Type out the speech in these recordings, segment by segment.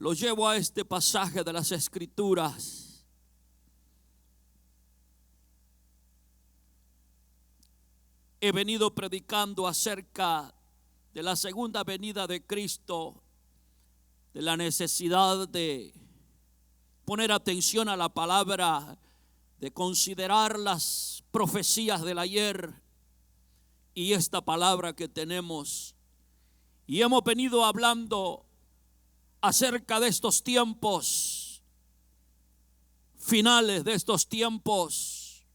lo llevo a este pasaje de las Escrituras. He venido predicando acerca de la segunda venida de Cristo, de la necesidad de poner atención a la palabra, de considerar las profecías del ayer y esta palabra que tenemos. Y hemos venido hablando acerca de estos tiempos finales, de estos tiempos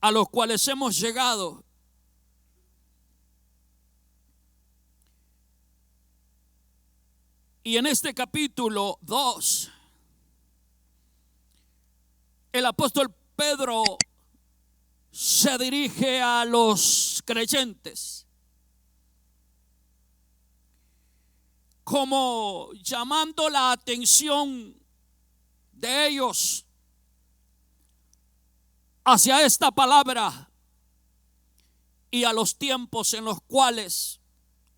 a los cuales hemos llegado. Y en este capítulo 2, el apóstol Pedro se dirige a los creyentes como llamando la atención de ellos hacia esta palabra y a los tiempos en los cuales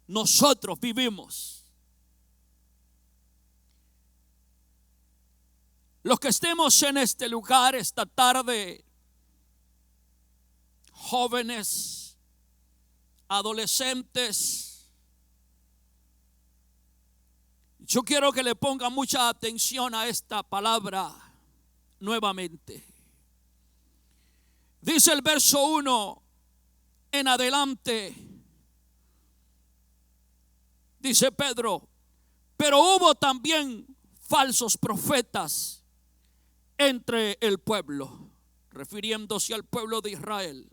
nosotros vivimos. Los que estemos en este lugar esta tarde, jóvenes, adolescentes, yo quiero que le pongan mucha atención a esta palabra nuevamente. Dice el verso 1 en adelante, dice Pedro, pero hubo también falsos profetas entre el pueblo, refiriéndose al pueblo de Israel.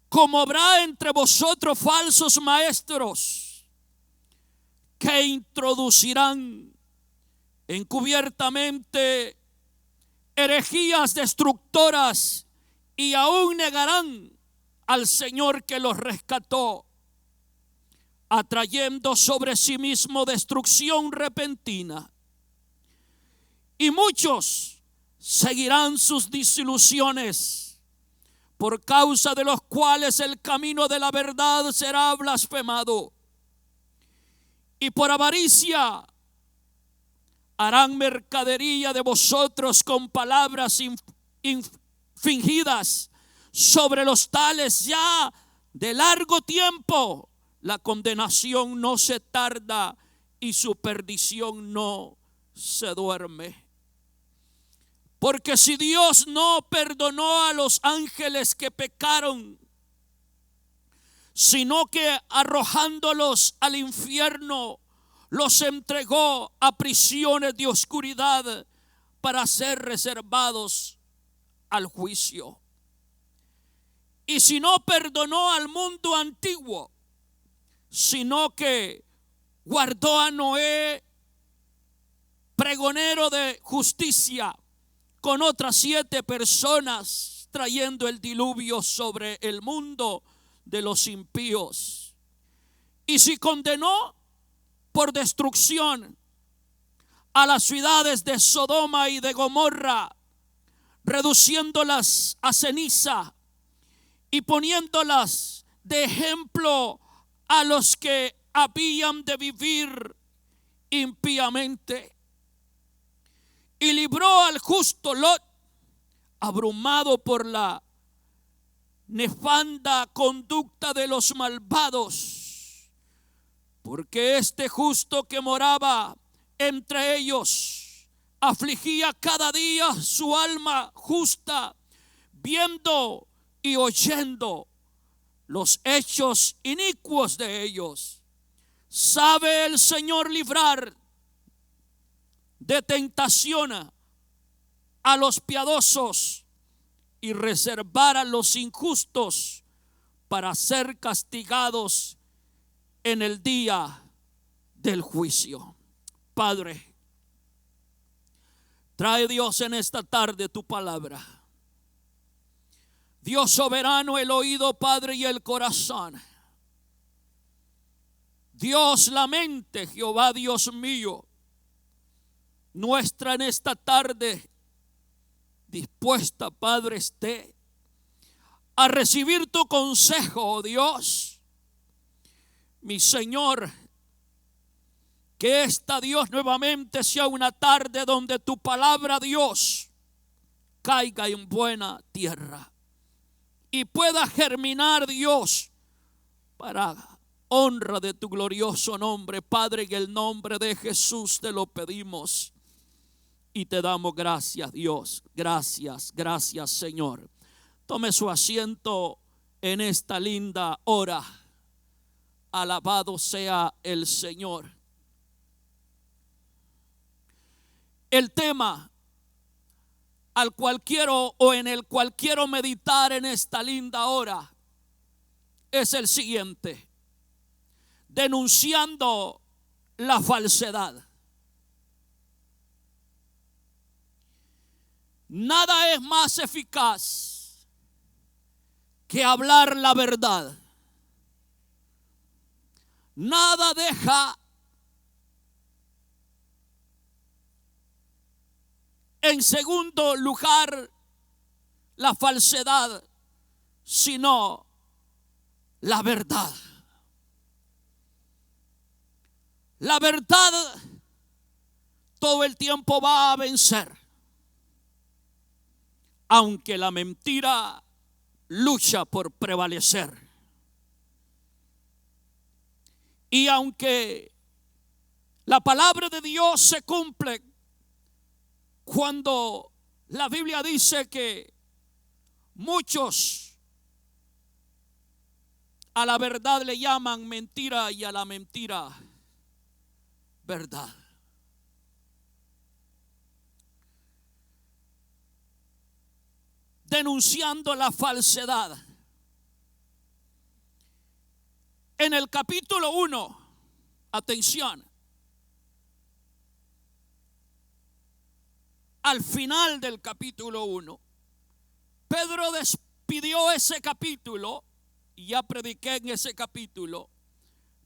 Como habrá entre vosotros falsos maestros que introducirán encubiertamente herejías destructoras y aún negarán al Señor que los rescató, atrayendo sobre sí mismo destrucción repentina. Y muchos seguirán sus disilusiones, por causa de los cuales el camino de la verdad será blasfemado. Y por avaricia harán mercadería de vosotros con palabras fingidas. Sobre los tales ya de largo tiempo la condenación no se tarda y su perdición no se duerme. Porque si Dios no perdonó a los ángeles que pecaron, sino que arrojándolos al infierno, los entregó a prisiones de oscuridad para ser reservados al juicio. Y si no perdonó al mundo antiguo, sino que guardó a Noé, pregonero de justicia, con otras 7 personas, trayendo el diluvio sobre el mundo de los impíos. Y si condenó por destrucción a las ciudades de Sodoma y de Gomorra, reduciéndolas a ceniza y poniéndolas de ejemplo a los que habían de vivir impíamente. Y libró al justo Lot, abrumado por la nefanda conducta de los malvados, porque este justo que moraba entre ellos afligía cada día su alma justa, viendo y oyendo los hechos inicuos de ellos. Sabe el Señor librar de tentación a los piadosos y reservar a los injustos para ser castigados en el día del juicio. Padre, trae Dios en esta tarde tu palabra. Dios soberano, el oído, Padre, y el corazón. Dios, la mente, Jehová, Dios mío, nuestra en esta tarde dispuesta, Padre, esté a recibir tu consejo, oh Dios. Mi Señor, Que esta, Dios, nuevamente sea una tarde donde tu palabra, Dios, caiga en buena tierra y pueda germinar, Dios, para honra de tu glorioso nombre. Padre, en el nombre de Jesús te lo pedimos y te damos gracias, Dios. Gracias, gracias, Señor. Tome su asiento en esta linda hora. Alabado sea el Señor. El tema al cual quiero o en el cual quiero meditar en esta linda hora es el siguiente: denunciando la falsedad. Nada es más eficaz que hablar la verdad. Nada deja en segundo lugar la falsedad, sino la verdad. La verdad todo el tiempo va a vencer, aunque la mentira lucha por prevalecer. Y aunque la palabra de Dios se cumple cuando la Biblia dice que muchos a la verdad le llaman mentira y a la mentira verdad. Denunciando la falsedad. En el capítulo 1, atención, al final del capítulo 1, Pedro despidió ese capítulo, y ya prediqué en ese capítulo,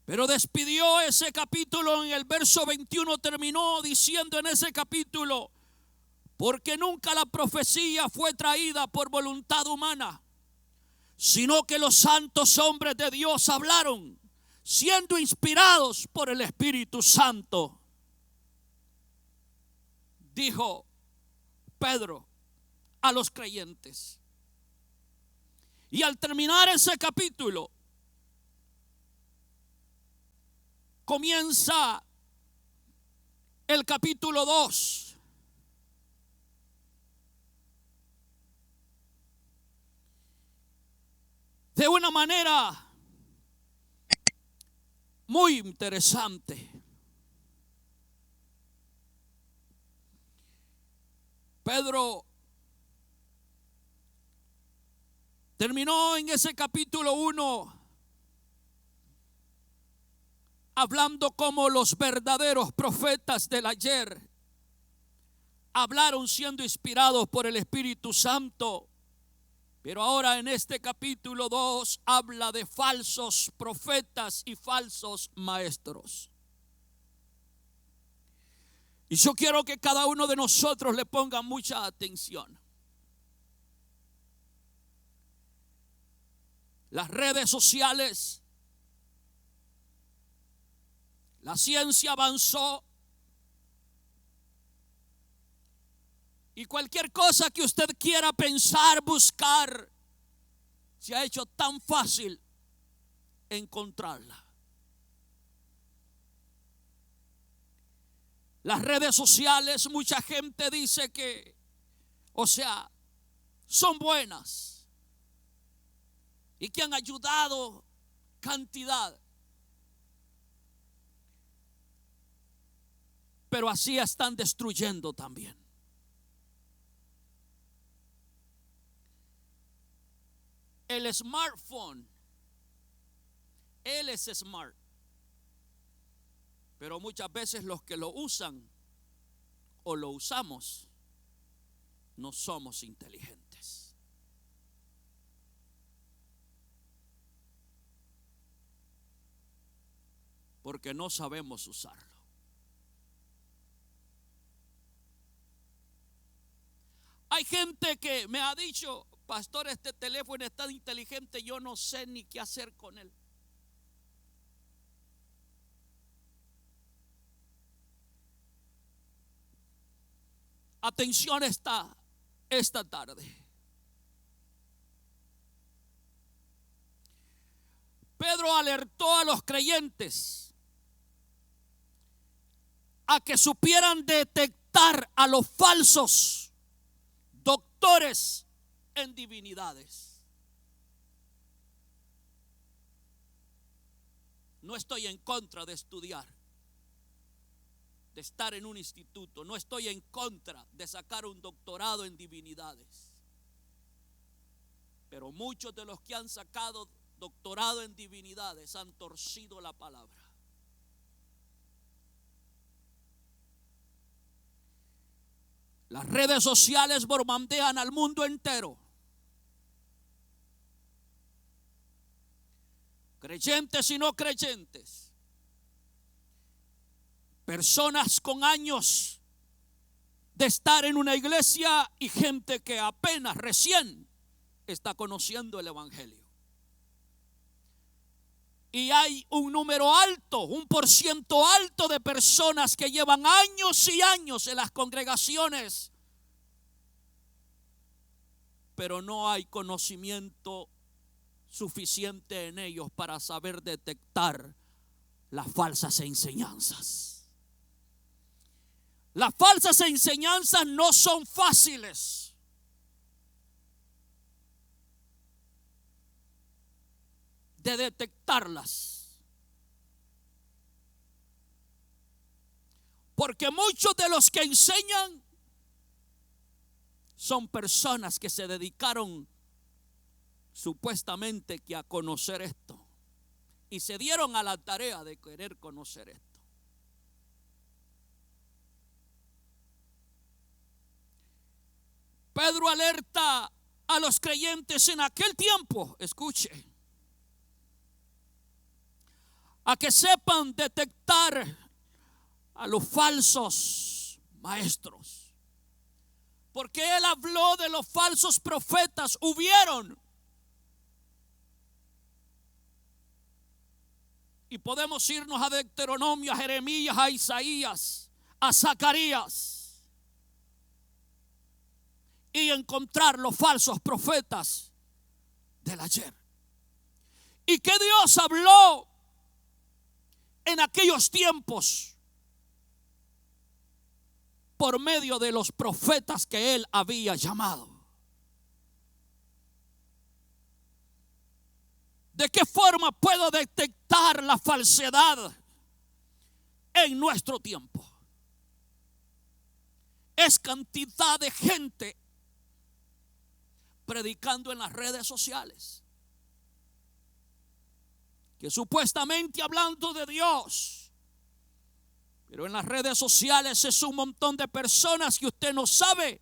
pero despidió ese capítulo en el verso 21, terminó diciendo en ese capítulo: porque nunca la profecía fue traída por voluntad humana, sino que los santos hombres de Dios hablaron, siendo inspirados por el Espíritu Santo. Dijo Pedro a los creyentes. Y al terminar ese capítulo, comienza el capítulo 2. De una manera muy interesante. Pedro terminó en ese capítulo 1 hablando como los verdaderos profetas del ayer hablaron siendo inspirados por el Espíritu Santo. Pero ahora en este capítulo 2 habla de falsos profetas y falsos maestros. Y yo quiero que cada uno de nosotros le ponga mucha atención. Las redes sociales, la ciencia avanzó, y cualquier cosa que usted quiera pensar, buscar, se ha hecho tan fácil encontrarla. Las redes sociales, mucha gente dice que, son buenas y que han ayudado cantidad. Pero así están destruyendo también. El smartphone, él es smart, pero muchas veces los que lo usan o lo usamos no somos inteligentes. Porque no sabemos usarlo. Hay gente que me ha dicho: pastor, este teléfono es tan inteligente, yo no sé ni qué hacer con él. Atención esta tarde. Pedro alertó a los creyentes a que supieran detectar a los falsos doctores en divinidades. No estoy en contra de estudiar, de estar en un instituto. No estoy en contra de sacar un doctorado en divinidades. Pero muchos de los que han sacado doctorado en divinidades han torcido la palabra. Las redes sociales bombardean al mundo entero. Creyentes y no creyentes. Personas con años de estar en una iglesia y gente que apenas recién está conociendo el evangelio. Y hay un número alto, un porciento alto de personas que llevan años y años en las congregaciones, pero no hay conocimiento suficiente en ellos para saber detectar las falsas enseñanzas. Las falsas enseñanzas no son fáciles. De detectarlas, porque muchos de los que enseñan son personas que se dedicaron supuestamente que a conocer esto y se dieron a la tarea de querer conocer esto. Pedro alerta a los creyentes en aquel tiempo, escuche, a que sepan detectar a los falsos maestros. Porque él habló de los falsos profetas. Hubieron. Y podemos irnos a Deuteronomio, a Jeremías, a Isaías, a Zacarías, y encontrar los falsos profetas del ayer. Y que Dios habló en aquellos tiempos por medio de los profetas que él había llamado. ¿De qué forma puedo detectar la falsedad en nuestro tiempo? Es cantidad de gente predicando en las redes sociales, que supuestamente hablando de Dios, pero en las redes sociales es un montón de personas que usted no sabe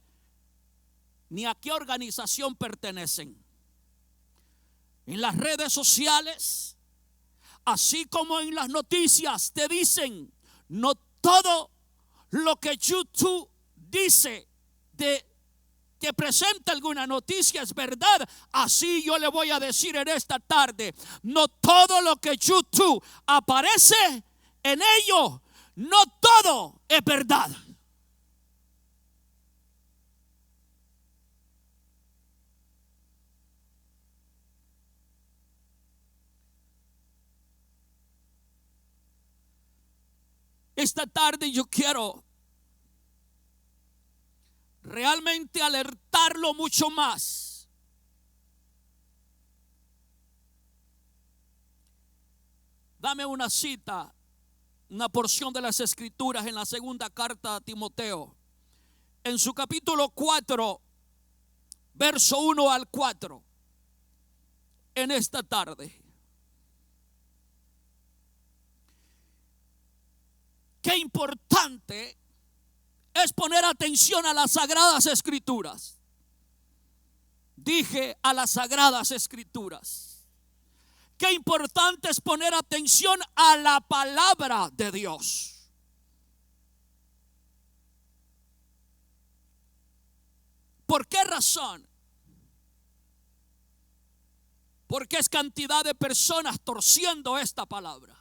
ni a qué organización pertenecen. En las redes sociales, así como en las noticias, te dicen, no todo lo que YouTube dice de que presenta alguna noticia es verdad. Así yo le voy a decir en esta tarde, no todo lo que YouTube aparece en ello, no todo es verdad. Esta tarde yo quiero realmente alertarlo mucho más. Dame una cita, una porción de las Escrituras en la segunda carta a Timoteo, en su capítulo 4, verso 1 al 4, en esta tarde. Qué importante es poner atención a las Sagradas Escrituras. Dije a las Sagradas Escrituras. Qué importante es poner atención a la palabra de Dios. ¿Por qué razón? Porque es cantidad de personas torciendo esta palabra.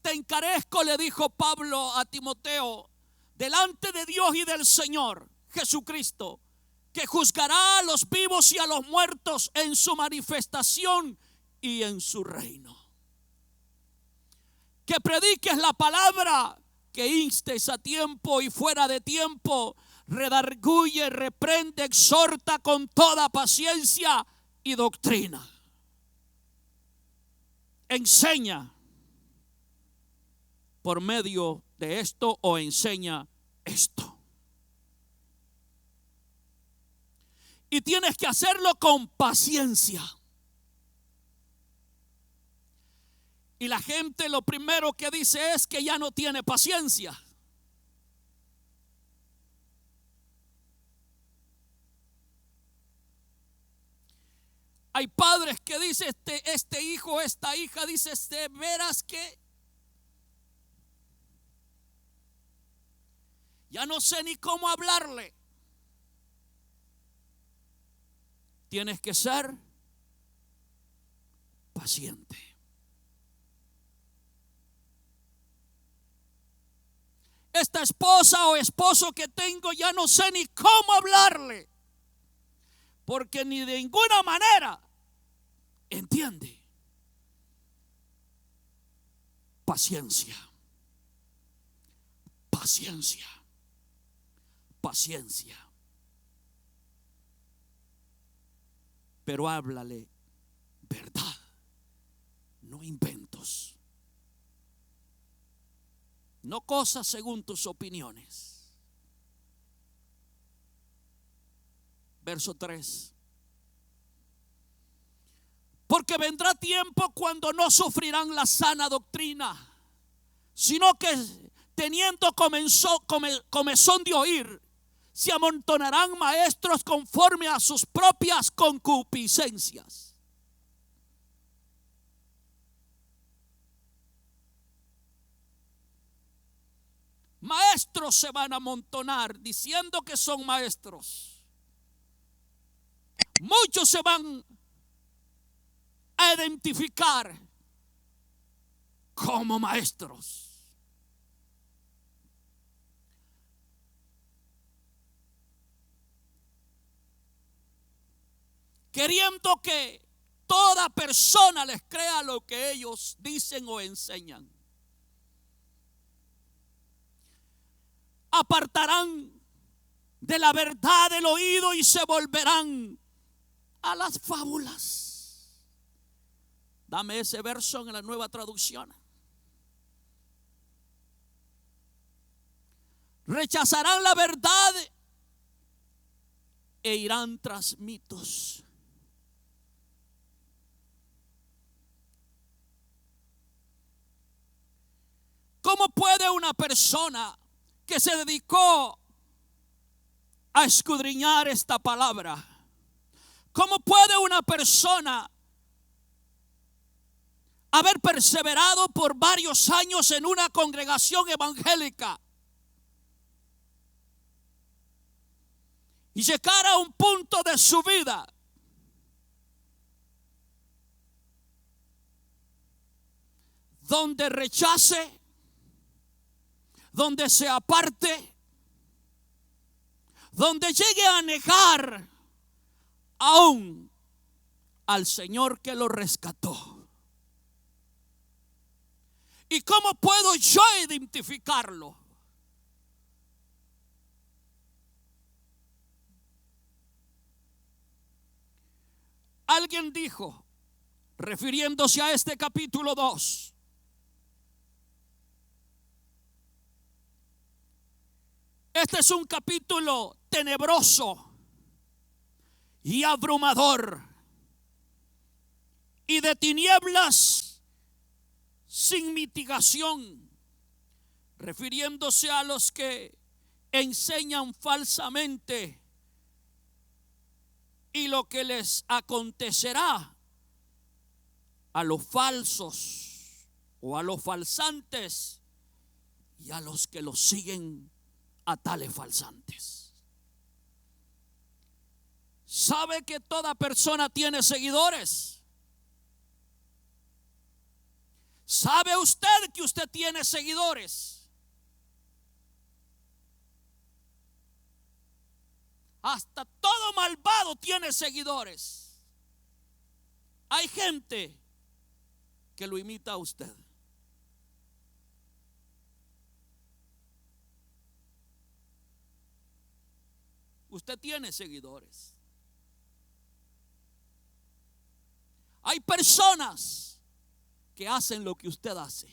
te encarezco, le dijo Pablo a Timoteo, delante de Dios y del Señor Jesucristo, que juzgará a los vivos y a los muertos en su manifestación y en su reino. Que prediques la palabra, que instes a tiempo y fuera de tiempo, redarguye, reprende, exhorta con toda paciencia y doctrina. Enseña por medio de esto, o enseña esto. Y tienes que hacerlo con paciencia. Y la gente lo primero que dice es que ya no tiene paciencia. Hay padres que dicen, este hijo, esta hija, dice, de veras que ya no sé ni cómo hablarle. Tienes que ser paciente. Esta esposa o esposo que tengo, ya no sé ni cómo hablarle, porque ni de ninguna manera entiende. Paciencia, paciencia, paciencia. Pero háblale verdad, no inventos. No cosas según tus opiniones. Verso 3. Porque vendrá tiempo cuando no sufrirán la sana doctrina, sino que teniendo comezón de oír, se amontonarán maestros conforme a sus propias concupiscencias. Maestros se van a amontonar diciendo que son maestros. Muchos se van a identificar como maestros. Queriendo que toda persona les crea lo que ellos dicen o enseñan. Apartarán de la verdad el oído y se volverán a las fábulas. Dame ese verso en la Nueva Traducción. Rechazarán la verdad e irán tras mitos. ¿Cómo puede una persona que se dedicó a escudriñar esta palabra, cómo puede una persona haber perseverado por varios años en una congregación evangélica y llegar a un punto de su vida donde rechace, donde se aparte, donde llegue a negar aún al Señor que lo rescató? ¿Y cómo puedo yo identificarlo? Alguien dijo, refiriéndose a este capítulo 2, este es un capítulo tenebroso y abrumador y de tinieblas sin mitigación, refiriéndose a los que enseñan falsamente y lo que les acontecerá a los falsos o a los falsantes y a los que los siguen a tales falsantes. ¿Sabe que toda persona tiene seguidores? ¿Sabe usted que usted tiene seguidores? Hasta todo malvado tiene seguidores. Hay gente que lo imita a usted. Usted tiene seguidores. Hay personas que hacen lo que usted hace.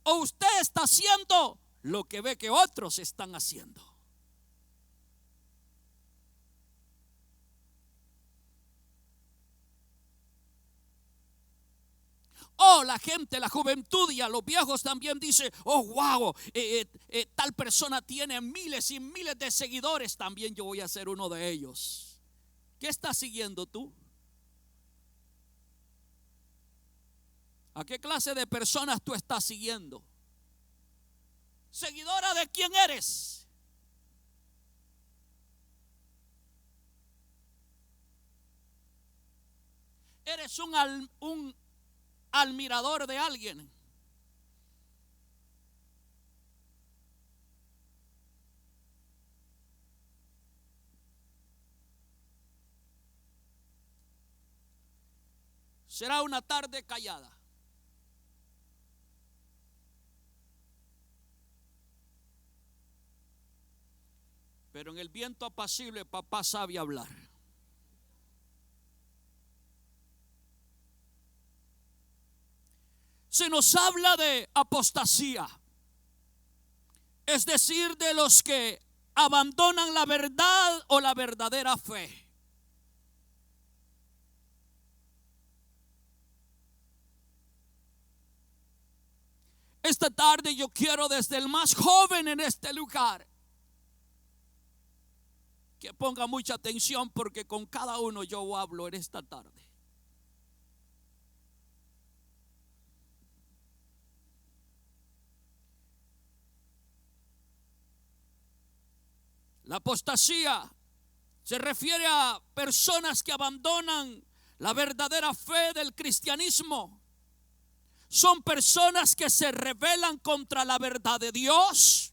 O usted está haciendo lo que ve que otros están haciendo. Oh, la gente, la juventud y a los viejos también dice: oh, wow, tal persona tiene miles y miles de seguidores, también yo voy a ser uno de ellos. ¿Qué estás siguiendo tú? ¿A qué clase de personas tú estás siguiendo? ¿Seguidora de quién eres? ¿Eres un admirador de alguien? Será una tarde callada. Pero en el viento apacible papá sabe hablar. Se nos habla de apostasía, es decir, de los que abandonan la verdad o la verdadera fe. Esta tarde yo quiero, desde el más joven en este lugar, que ponga mucha atención, porque con cada uno yo hablo en esta tarde. La apostasía se refiere a personas que abandonan la verdadera fe del cristianismo. Son personas que se rebelan contra la verdad de Dios.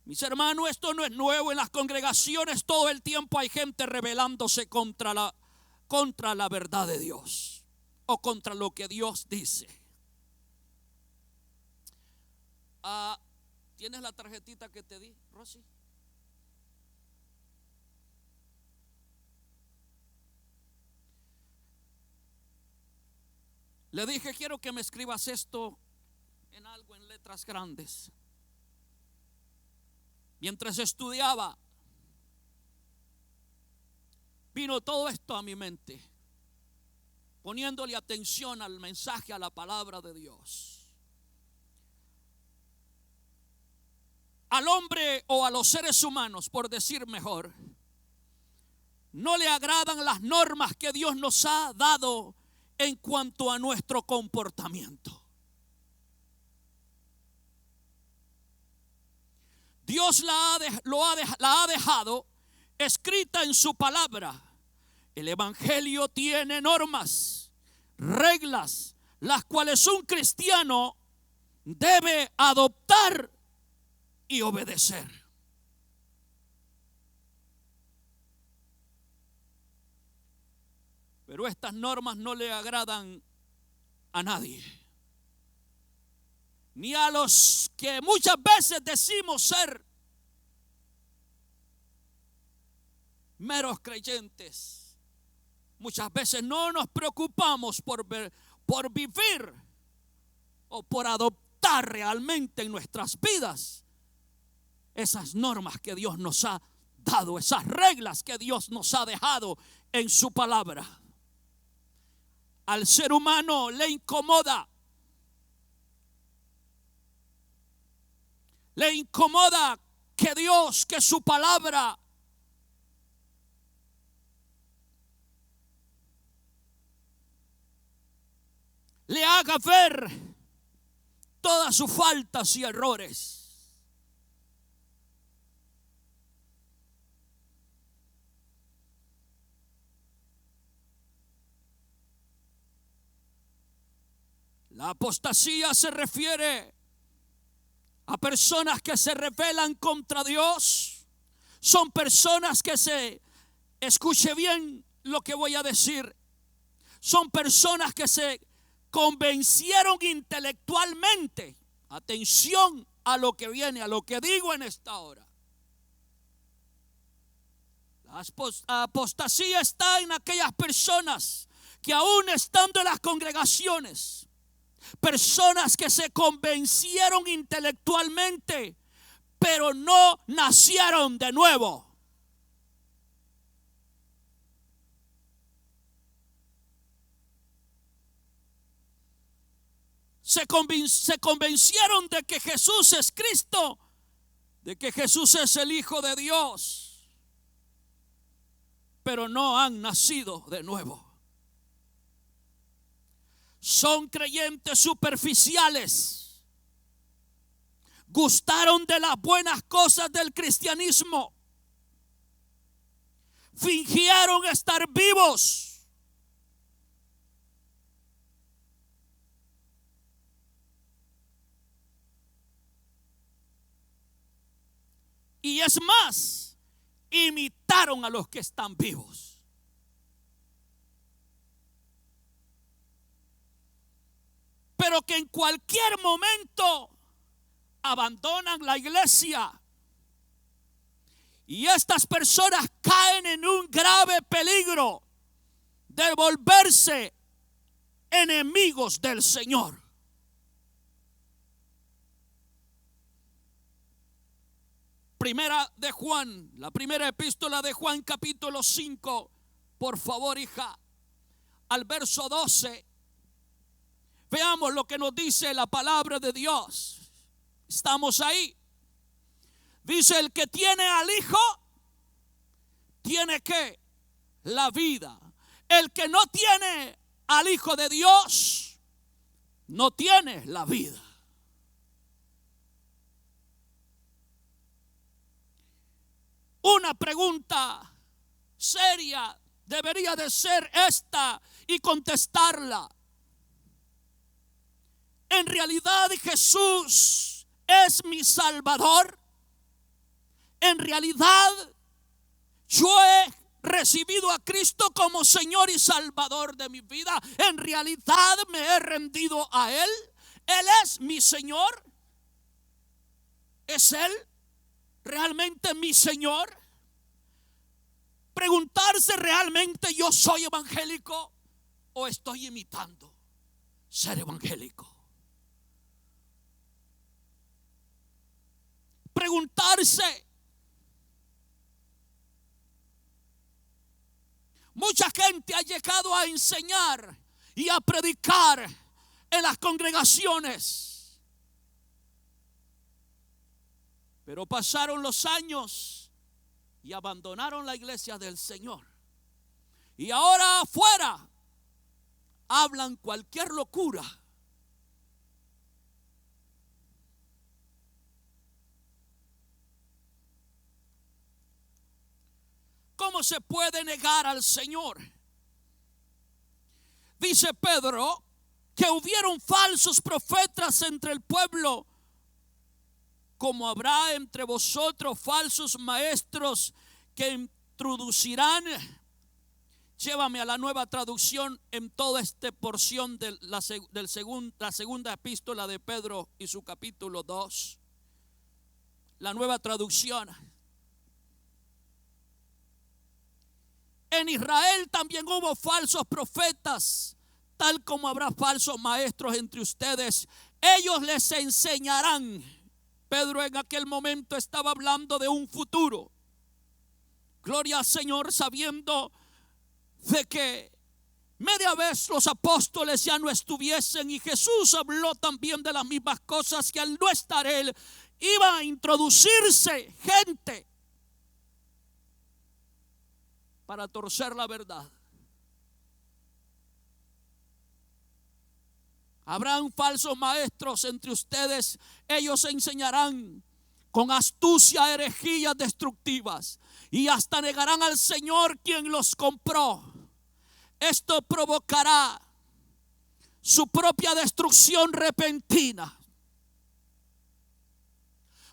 Mis hermanos, esto no es nuevo. En las congregaciones todo el tiempo hay gente rebelándose contra la verdad de Dios, o contra lo que Dios dice. ¿Tienes la tarjetita que te di, Rosy? Le dije: quiero que me escribas esto en algo, en letras grandes. Mientras estudiaba, vino todo esto a mi mente, poniéndole atención al mensaje, a la palabra de Dios. Al hombre, o a los seres humanos, por decir mejor, no le agradan las normas que Dios nos ha dado en cuanto a nuestro comportamiento. Dios la ha dejado escrita en su palabra. El evangelio tiene normas, reglas, las cuales un cristiano debe adoptar y obedecer. Pero estas normas no le agradan a nadie, ni a los que muchas veces decimos ser meros creyentes. Muchas veces no nos preocupamos por vivir o por adoptar realmente en nuestras vidas esas normas que Dios nos ha dado, esas reglas que Dios nos ha dejado en su palabra. Al ser humano le incomoda que Dios, que su palabra le haga ver todas sus faltas y errores. La apostasía se refiere a personas que se rebelan contra Dios. Son personas que escuche bien lo que voy a decir. Son personas que se convencieron intelectualmente. Atención a lo que viene, a lo que digo en esta hora. La apostasía está en aquellas personas que aún estando en las congregaciones, personas que se convencieron intelectualmente, pero no nacieron de nuevo. Se convencieron de que Jesús es Cristo, de que Jesús es el Hijo de Dios, pero no han nacido de nuevo. Son creyentes superficiales. Gustaron de las buenas cosas del cristianismo. Fingieron estar vivos. Y es más, imitaron a los que están vivos. Pero que en cualquier momento abandonan la iglesia. Y estas personas caen en un grave peligro de volverse enemigos del Señor. Primera de Juan, la primera epístola de Juan, capítulo 5, por favor, hija, al verso 12. Veamos lo que nos dice la palabra de Dios. Estamos ahí. Dice: el que tiene al Hijo, tiene ¿qué? La vida. El que no tiene al Hijo de Dios, no tiene la vida. Una pregunta seria debería de ser esta y contestarla. ¿En realidad Jesús es mi Salvador? ¿En realidad yo he recibido a Cristo como Señor y Salvador de mi vida? ¿En realidad me he rendido a Él? ¿Él es mi Señor? ¿Es Él realmente mi Señor? Preguntarse: ¿realmente yo soy evangélico o estoy imitando ser evangélico? Preguntarse. Mucha gente ha llegado a enseñar y a predicar en las congregaciones, pero pasaron los años y abandonaron la iglesia del Señor. Y ahora afuera hablan cualquier locura. ¿Cómo se puede negar al Señor? Dice Pedro que hubieron falsos profetas entre el pueblo, como habrá entre vosotros falsos maestros que introducirán. Llévame a la Nueva Traducción en toda esta porción de la segunda epístola de Pedro y su capítulo 2. La Nueva Traducción. En Israel también hubo falsos profetas, tal como habrá falsos maestros entre ustedes. Ellos les enseñarán. Pedro en aquel momento estaba hablando de un futuro. Gloria al Señor, sabiendo de que media vez los apóstoles ya no estuviesen, y Jesús habló también de las mismas cosas, que al no estar Él iba a introducirse gente para torcer la verdad. Habrán falsos maestros entre ustedes. Ellos enseñarán con astucia herejías destructivas, y hasta negarán al Señor quien los compró. Esto provocará su propia destrucción repentina.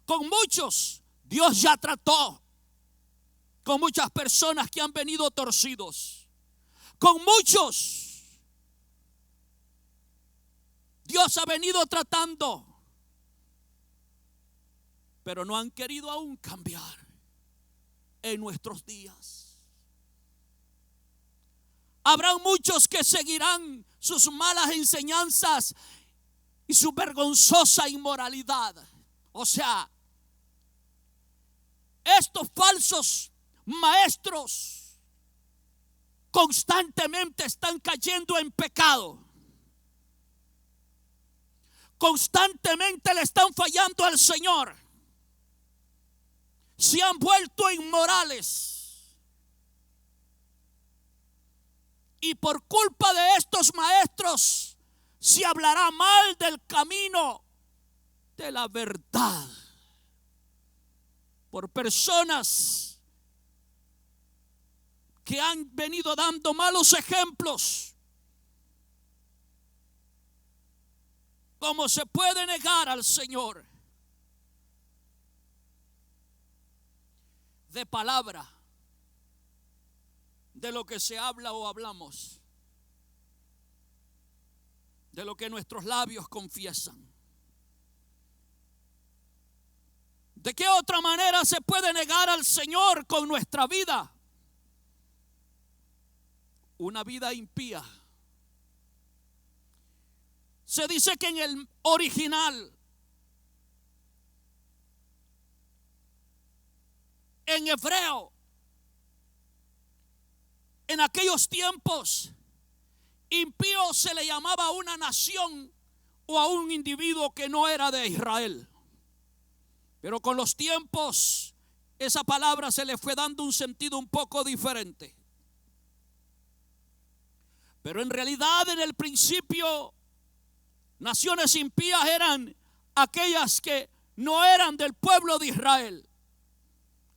Con muchos Dios ya trató, con muchas personas que han venido torcidos. Con muchos Dios ha venido tratando, pero no han querido aún cambiar en nuestros días. Habrán muchos que seguirán sus malas enseñanzas y su vergonzosa inmoralidad. O sea, estos falsos maestros constantemente están cayendo en pecado. Constantemente le están fallando al Señor. Se han vuelto inmorales. Y por culpa de estos maestros se hablará mal del camino de la verdad. Por personas que han venido dando malos ejemplos. ¿Cómo se puede negar al Señor? De palabra, de lo que se habla o hablamos, de lo que nuestros labios confiesan. ¿De qué otra manera se puede negar al Señor con nuestra vida? Una vida impía. Se dice que en el original, en hebreo, en aquellos tiempos, impío se le llamaba a una nación o a un individuo que no era de Israel. Pero con los tiempos, esa palabra se le fue dando un sentido un poco diferente. Pero en realidad, en el principio, naciones impías eran aquellas que no eran del pueblo de Israel.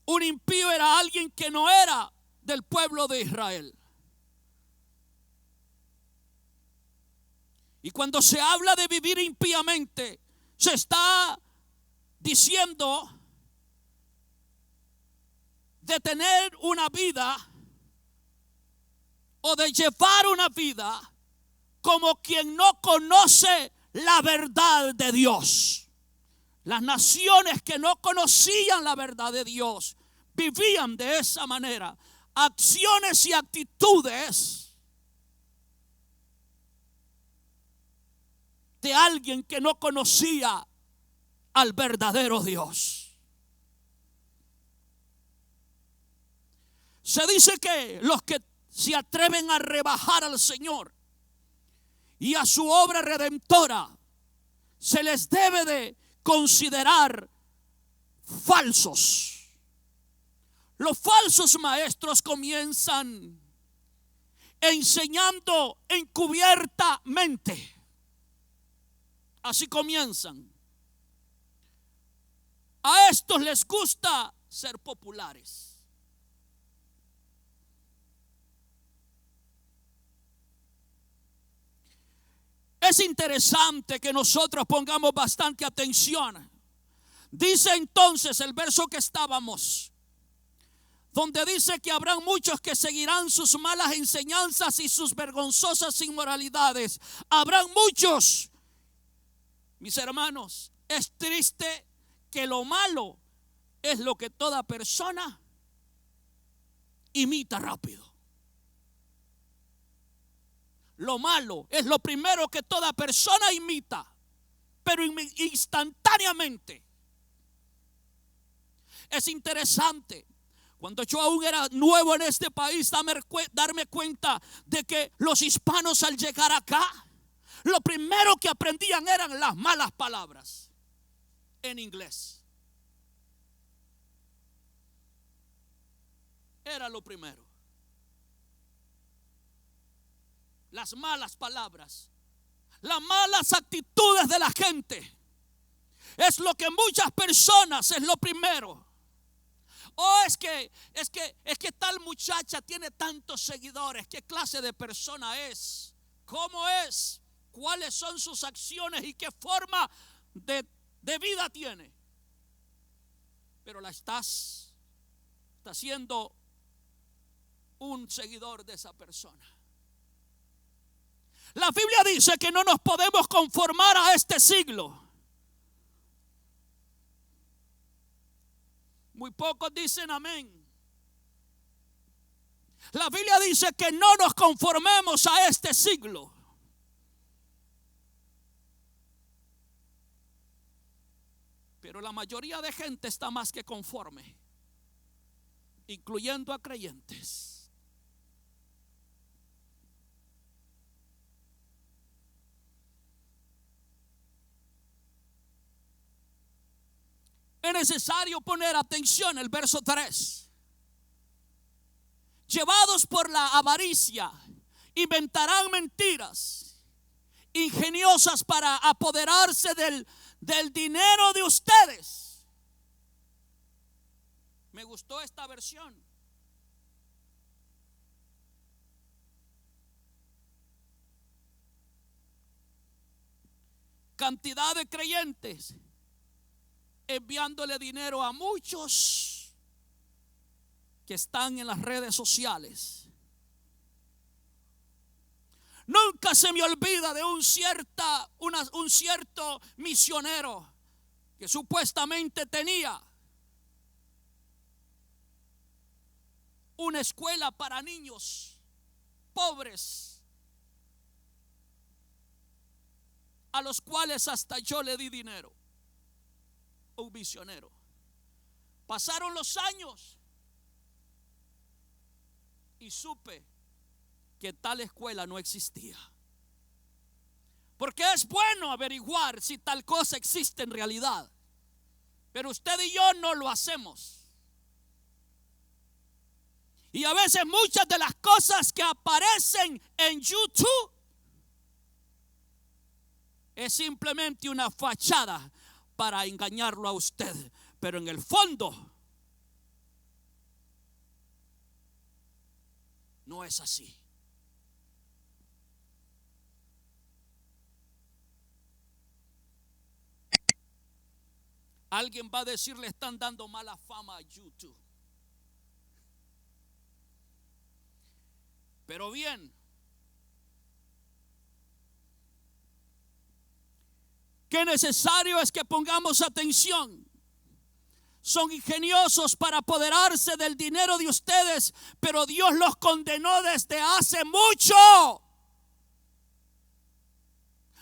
Un impío era alguien que no era del pueblo de Israel. Y cuando se habla de vivir impíamente, se está diciendo de tener una vida o de llevar una vida como quien no conoce la verdad de Dios. Las naciones que no conocían la verdad de Dios vivían de esa manera. Acciones y actitudes de alguien que no conocía al verdadero Dios. Se dice que los que se atreven a rebajar al Señor y a su obra redentora, se les debe de considerar falsos. Los falsos maestros comienzan enseñando encubiertamente. Así comienzan. A estos les gusta ser populares. Es interesante que nosotros pongamos bastante atención. Dice entonces el verso que estábamos, donde dice que habrán muchos que seguirán sus malas enseñanzas y sus vergonzosas inmoralidades. Habrán muchos. Mis hermanos, es triste que lo malo es lo que toda persona imita rápido. Lo malo es lo primero que toda persona imita, pero instantáneamente. Es interesante, cuando yo aún era nuevo en este país, darme cuenta de que los hispanos al llegar acá, lo primero que aprendían eran las malas palabras en inglés. Era lo primero. Las malas palabras, las malas actitudes de la gente, es lo que muchas personas es lo primero. Oh, es que tal muchacha tiene tantos seguidores. ¿Qué clase de persona es? ¿Cómo es? cuáles son sus acciones y qué forma de vida tiene. Pero estás siendo un seguidor de esa persona. La Biblia dice que no nos podemos conformar a este siglo. Muy pocos dicen amén. La Biblia dice que no nos conformemos a este siglo. Pero la mayoría de gente está más que conforme, incluyendo a creyentes. Es necesario poner atención al verso 3. Llevados por la avaricia, inventarán mentiras ingeniosas para apoderarse del dinero de ustedes. Me gustó esta versión. Cantidad de creyentes enviándole dinero a muchos que están en las redes sociales. Nunca se me olvida de un cierto misionero que supuestamente tenía una escuela para niños pobres, a los cuales hasta yo le di dinero. Un misionero. Pasaron los años y supe que tal escuela no existía. Porque es bueno averiguar si tal cosa existe en realidad, pero usted y yo no lo hacemos. Y a veces muchas de las cosas que aparecen en YouTube es simplemente una fachada para engañarlo a usted, pero en el fondo no es así. Alguien va a decir, le están dando mala fama a YouTube. Pero bien, qué necesario es que pongamos atención. Son ingeniosos para apoderarse del dinero de ustedes, pero Dios los condenó desde hace mucho.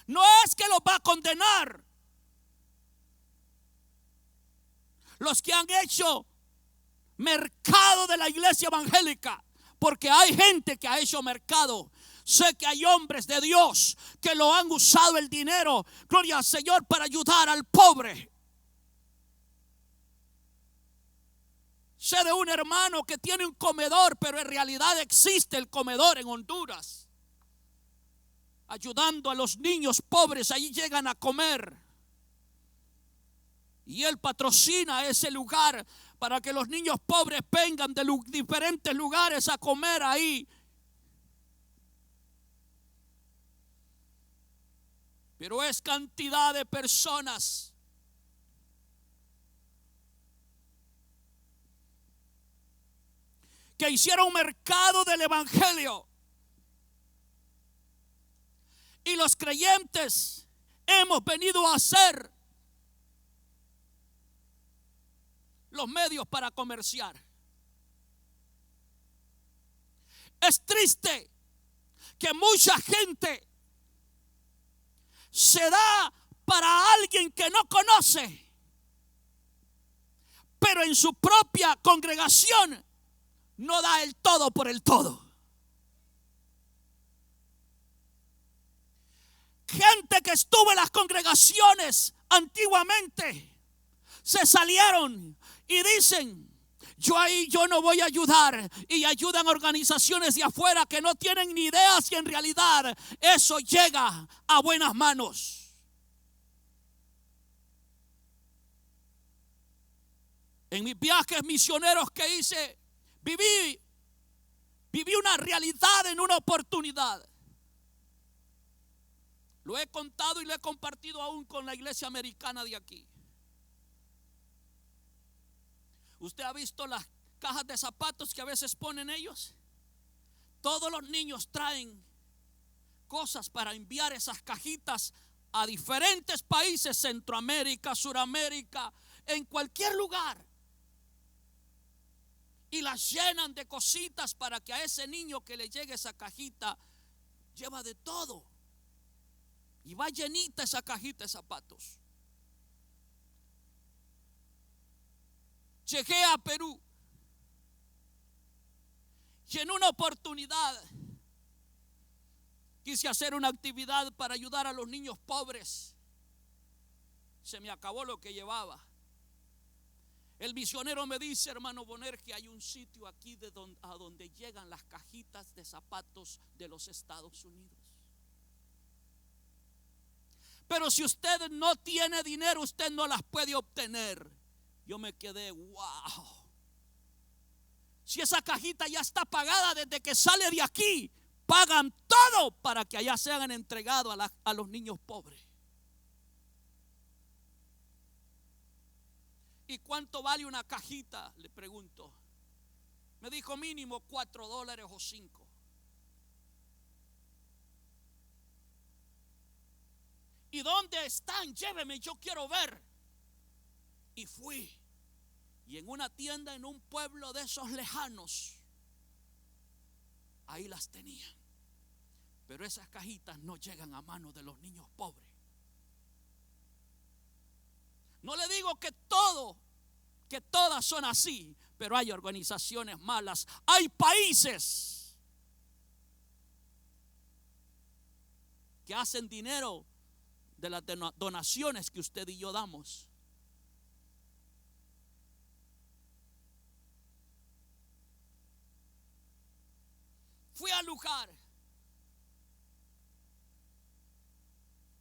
No es que los va a condenar. Los que han hecho mercado de la iglesia evangélica, porque hay gente que ha hecho mercado. Sé que hay hombres de Dios que lo han usado el dinero, gloria al Señor, para ayudar al pobre. Sé de un hermano que tiene un comedor, pero en realidad existe el comedor en Honduras, ayudando a los niños pobres. Allí llegan a comer y él patrocina ese lugar para que los niños pobres vengan de diferentes lugares a comer ahí. Pero es cantidad de personas que hicieron mercado del evangelio. Y los creyentes hemos venido a hacer los medios para comerciar. Es triste que mucha gente se da para alguien que no conoce, pero en su propia congregación no da el todo por el todo. Gente que estuvo en las congregaciones antiguamente se salieron y dicen, yo no voy a ayudar, y ayudan a organizaciones de afuera que no tienen ni idea si en realidad eso llega a buenas manos. En mis viajes misioneros que hice, viví una realidad en una oportunidad. Lo he contado y lo he compartido aún con la iglesia americana de aquí. ¿Usted ha visto las cajas de zapatos que a veces ponen ellos? Todos los niños traen cosas para enviar esas cajitas a diferentes países, Centroamérica, Suramérica, en cualquier lugar. Y las llenan de cositas para que a ese niño que le llegue esa cajita, lleva de todo. Y va llenita esa cajita de zapatos. Llegué a Perú y en una oportunidad quise hacer una actividad para ayudar a los niños pobres. Se me acabó lo que llevaba. El misionero me dice, hermano Bonner, que hay un sitio aquí a donde llegan las cajitas de zapatos de los Estados Unidos. Pero si usted no tiene dinero, usted no las puede obtener. Yo me quedé, wow. Si esa cajita ya está pagada desde que sale de aquí, pagan todo para que allá sean entregados a los niños pobres. ¿Y cuánto vale una cajita? Le pregunto. Me dijo mínimo $4 o 5. ¿Y dónde están? Lléveme, yo quiero ver. Y fui. Y en una tienda en un pueblo de esos lejanos, ahí las tenían. Pero esas cajitas no llegan a manos de los niños pobres. No le digo que todas son así, pero hay organizaciones malas. Hay países que hacen dinero de las donaciones que usted y yo damos. Fui al lugar.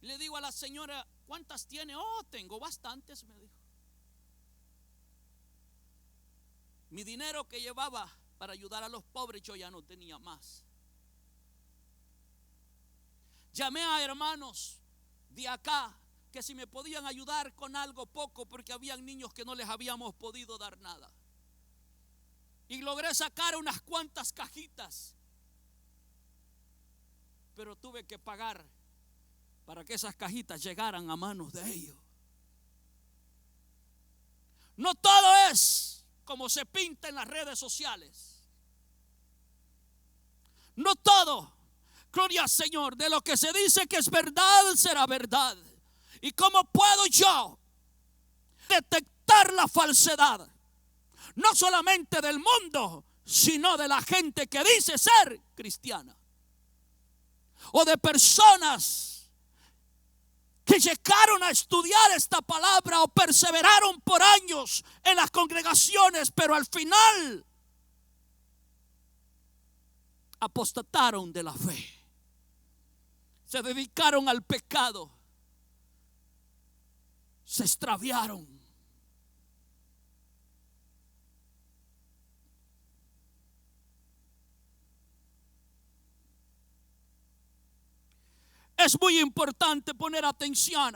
Le digo a la señora, ¿cuántas tiene? Oh, tengo bastantes, me dijo. Mi dinero que llevaba para ayudar a los pobres, yo ya no tenía más. Llamé a hermanos de acá que si me podían ayudar con algo poco, porque habían niños que no les habíamos podido dar nada. Y logré sacar unas cuantas cajitas, pero tuve que pagar para que esas cajitas llegaran a manos de ellos. No todo es como se pinta en las redes sociales. No todo, gloria al Señor, de lo que se dice que es verdad será verdad. ¿Y cómo puedo yo detectar la falsedad? No solamente del mundo, sino de la gente que dice ser cristiana, o de personas que llegaron a estudiar esta palabra o perseveraron por años en las congregaciones, pero al final apostataron de la fe, se dedicaron al pecado, se extraviaron. Es muy importante poner atención.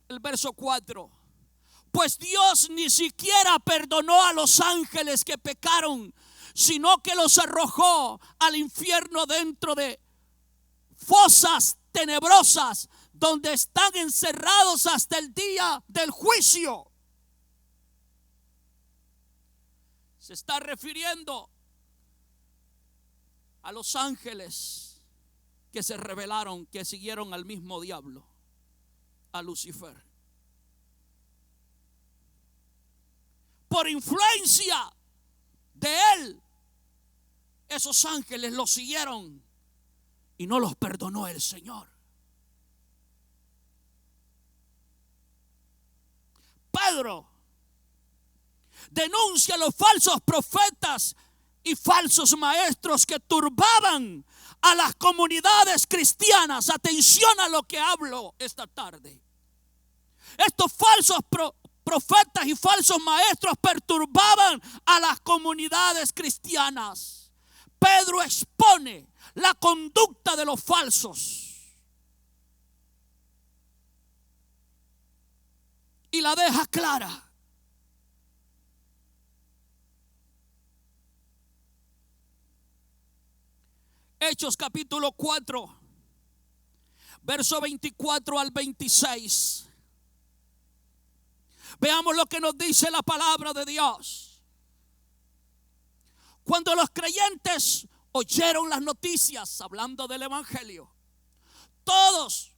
El verso 4. Pues Dios ni siquiera perdonó a los ángeles que pecaron, sino que los arrojó al infierno dentro de fosas tenebrosas, donde están encerrados hasta el día del juicio. Se está refiriendo a los ángeles que se rebelaron, que siguieron al mismo diablo, a Lucifer. Por influencia de él, esos ángeles los siguieron y no los perdonó el Señor. Pedro denuncia a los falsos profetas y falsos maestros que turbaban a las comunidades cristianas. Atención a lo que hablo esta tarde. Estos falsos profetas y falsos maestros perturbaban a las comunidades cristianas. Pedro expone la conducta de los falsos y la deja clara. Hechos capítulo 4, verso 24 al 26. Veamos lo que nos dice la palabra de Dios. Cuando los creyentes oyeron las noticias hablando del evangelio, todos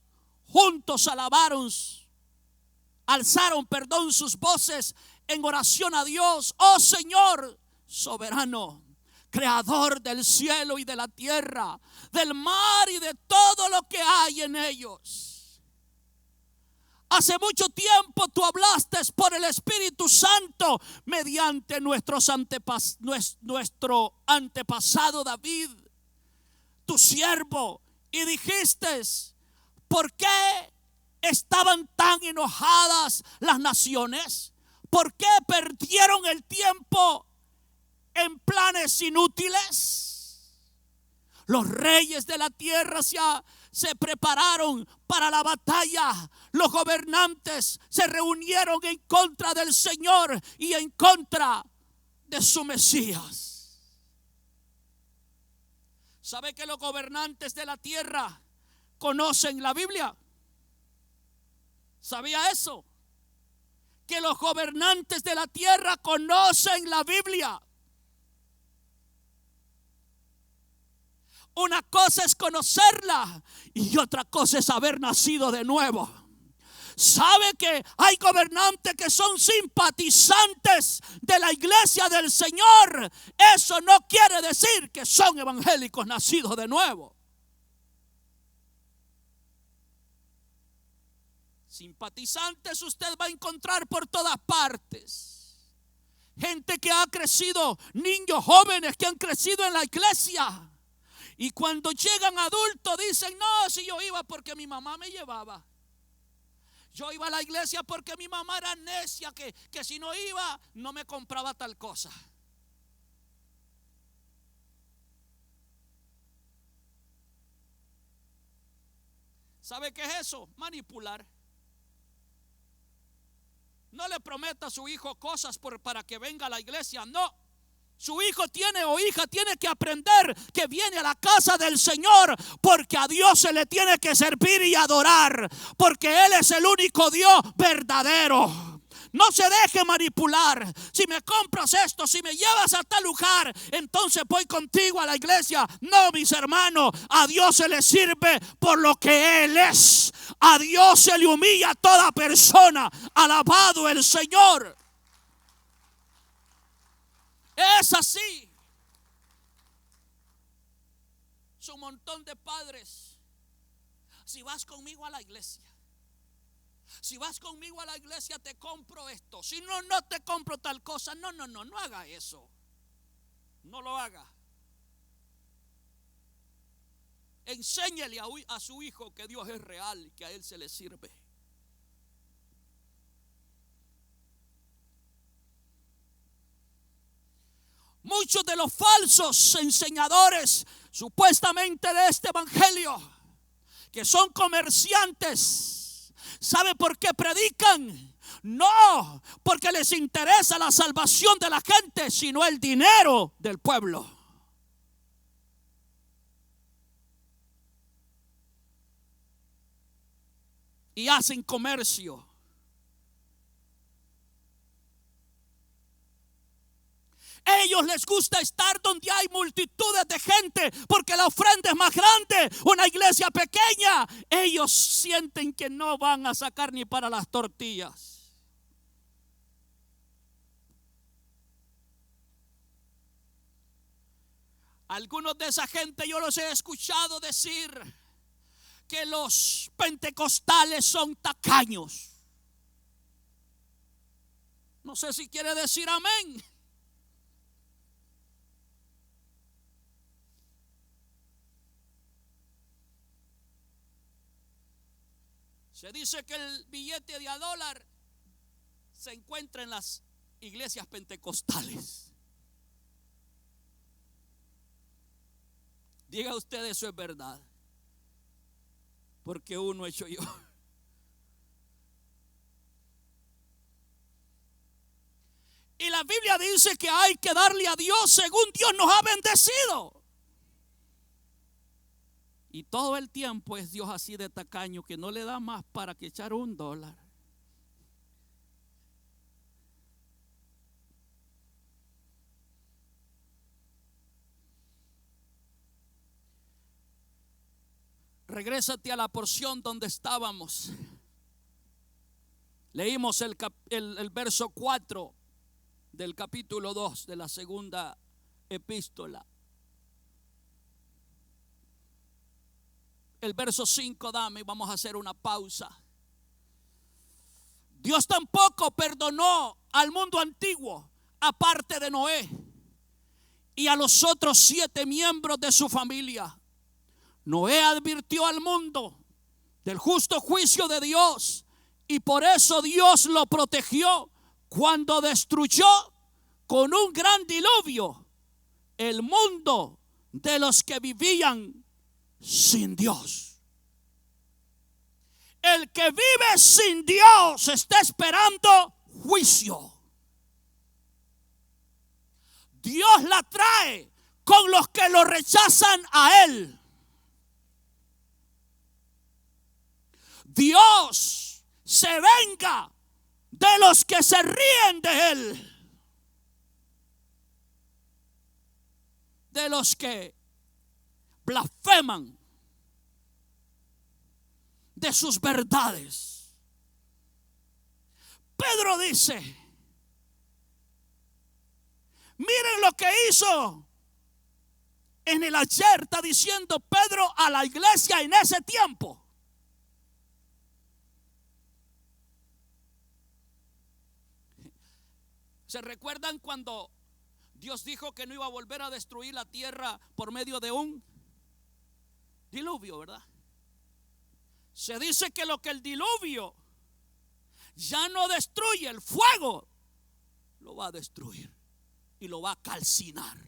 juntos alzaron sus voces en oración a Dios. Oh Señor soberano, creador del cielo y de la tierra, del mar y de todo lo que hay en ellos. Hace mucho tiempo tú hablaste por el Espíritu Santo mediante nuestro antepasado David, tu siervo, y dijiste: ¿por qué estaban tan enojadas las naciones? ¿Por qué perdieron el tiempo en planes inútiles? Los reyes de la tierra se prepararon para la batalla. Los gobernantes se reunieron en contra del Señor y en contra de su Mesías. ¿Sabe que los gobernantes de la tierra conocen la Biblia? ¿Sabía eso? Que los gobernantes de la tierra conocen la Biblia. Una cosa es conocerla y otra cosa es haber nacido de nuevo. ¿Sabe que hay gobernantes que son simpatizantes de la iglesia del Señor? Eso no quiere decir que son evangélicos nacidos de nuevo. Simpatizantes usted va a encontrar por todas partes. Gente que ha crecido, niños jóvenes que han crecido en la iglesia. Y cuando llegan adultos dicen: no, si yo iba porque mi mamá me llevaba. Yo iba a la iglesia porque mi mamá era necia, que si no iba no me compraba tal cosa. ¿Sabe qué es eso? Manipular. No le prometa a su hijo cosas para que venga a la iglesia, no. Su hijo o hija tiene que aprender que viene a la casa del Señor porque a Dios se le tiene que servir y adorar, porque Él es el único Dios verdadero. No se deje manipular. Si me compras esto, si me llevas a tal lugar, entonces voy contigo a la iglesia. No, mis hermanos, a Dios se le sirve por lo que Él es. A Dios se le humilla a toda persona. Alabado el Señor. Es así. Es un montón de padres. Si vas conmigo a la iglesia, si vas conmigo a la iglesia te compro esto. Si no, no te compro tal cosa. No haga eso. No lo haga. Enséñele a su hijo que Dios es real y que a Él se le sirve. Muchos de los falsos enseñadores supuestamente de este evangelio, que son comerciantes, ¿sabe por qué predican? No porque les interesa la salvación de la gente, sino el dinero del pueblo. Y hacen comercio. Ellos les gusta estar donde hay multitudes de gente porque la ofrenda es más grande. Una iglesia pequeña, ellos sienten que no van a sacar ni para las tortillas. Algunos de esa gente yo los he escuchado decir que los pentecostales son tacaños. No sé si quiere decir amén. Se dice que el billete de $1 se encuentra en las iglesias pentecostales. Diga usted, eso es verdad, porque uno he hecho yo. Y la Biblia dice que hay que darle a Dios según Dios nos ha bendecido. Y todo el tiempo es Dios así de tacaño que no le da más para que echar $1. Regrésate a la porción donde estábamos. Leímos el verso 4 del capítulo 2 de la segunda epístola. El verso 5, dame, vamos a hacer una pausa. Dios tampoco perdonó al mundo antiguo, aparte de Noé y a los otros 7 miembros de su familia. Noé advirtió al mundo del justo juicio de Dios, y por eso Dios lo protegió cuando destruyó con un gran diluvio el mundo de los que vivían sin Dios. El que vive sin Dios está esperando juicio. Dios la trae con los que lo rechazan a Él. Dios se venga de los que se ríen de Él, de los que blasfeman de sus verdades. Pedro dice, miren lo que hizo en el ayer, está diciendo Pedro a la iglesia en ese tiempo. ¿Se recuerdan cuando Dios dijo que no iba a volver a destruir la tierra por medio de un diluvio, verdad? Se dice que lo que el diluvio ya no destruye, el fuego lo va a destruir y lo va a calcinar.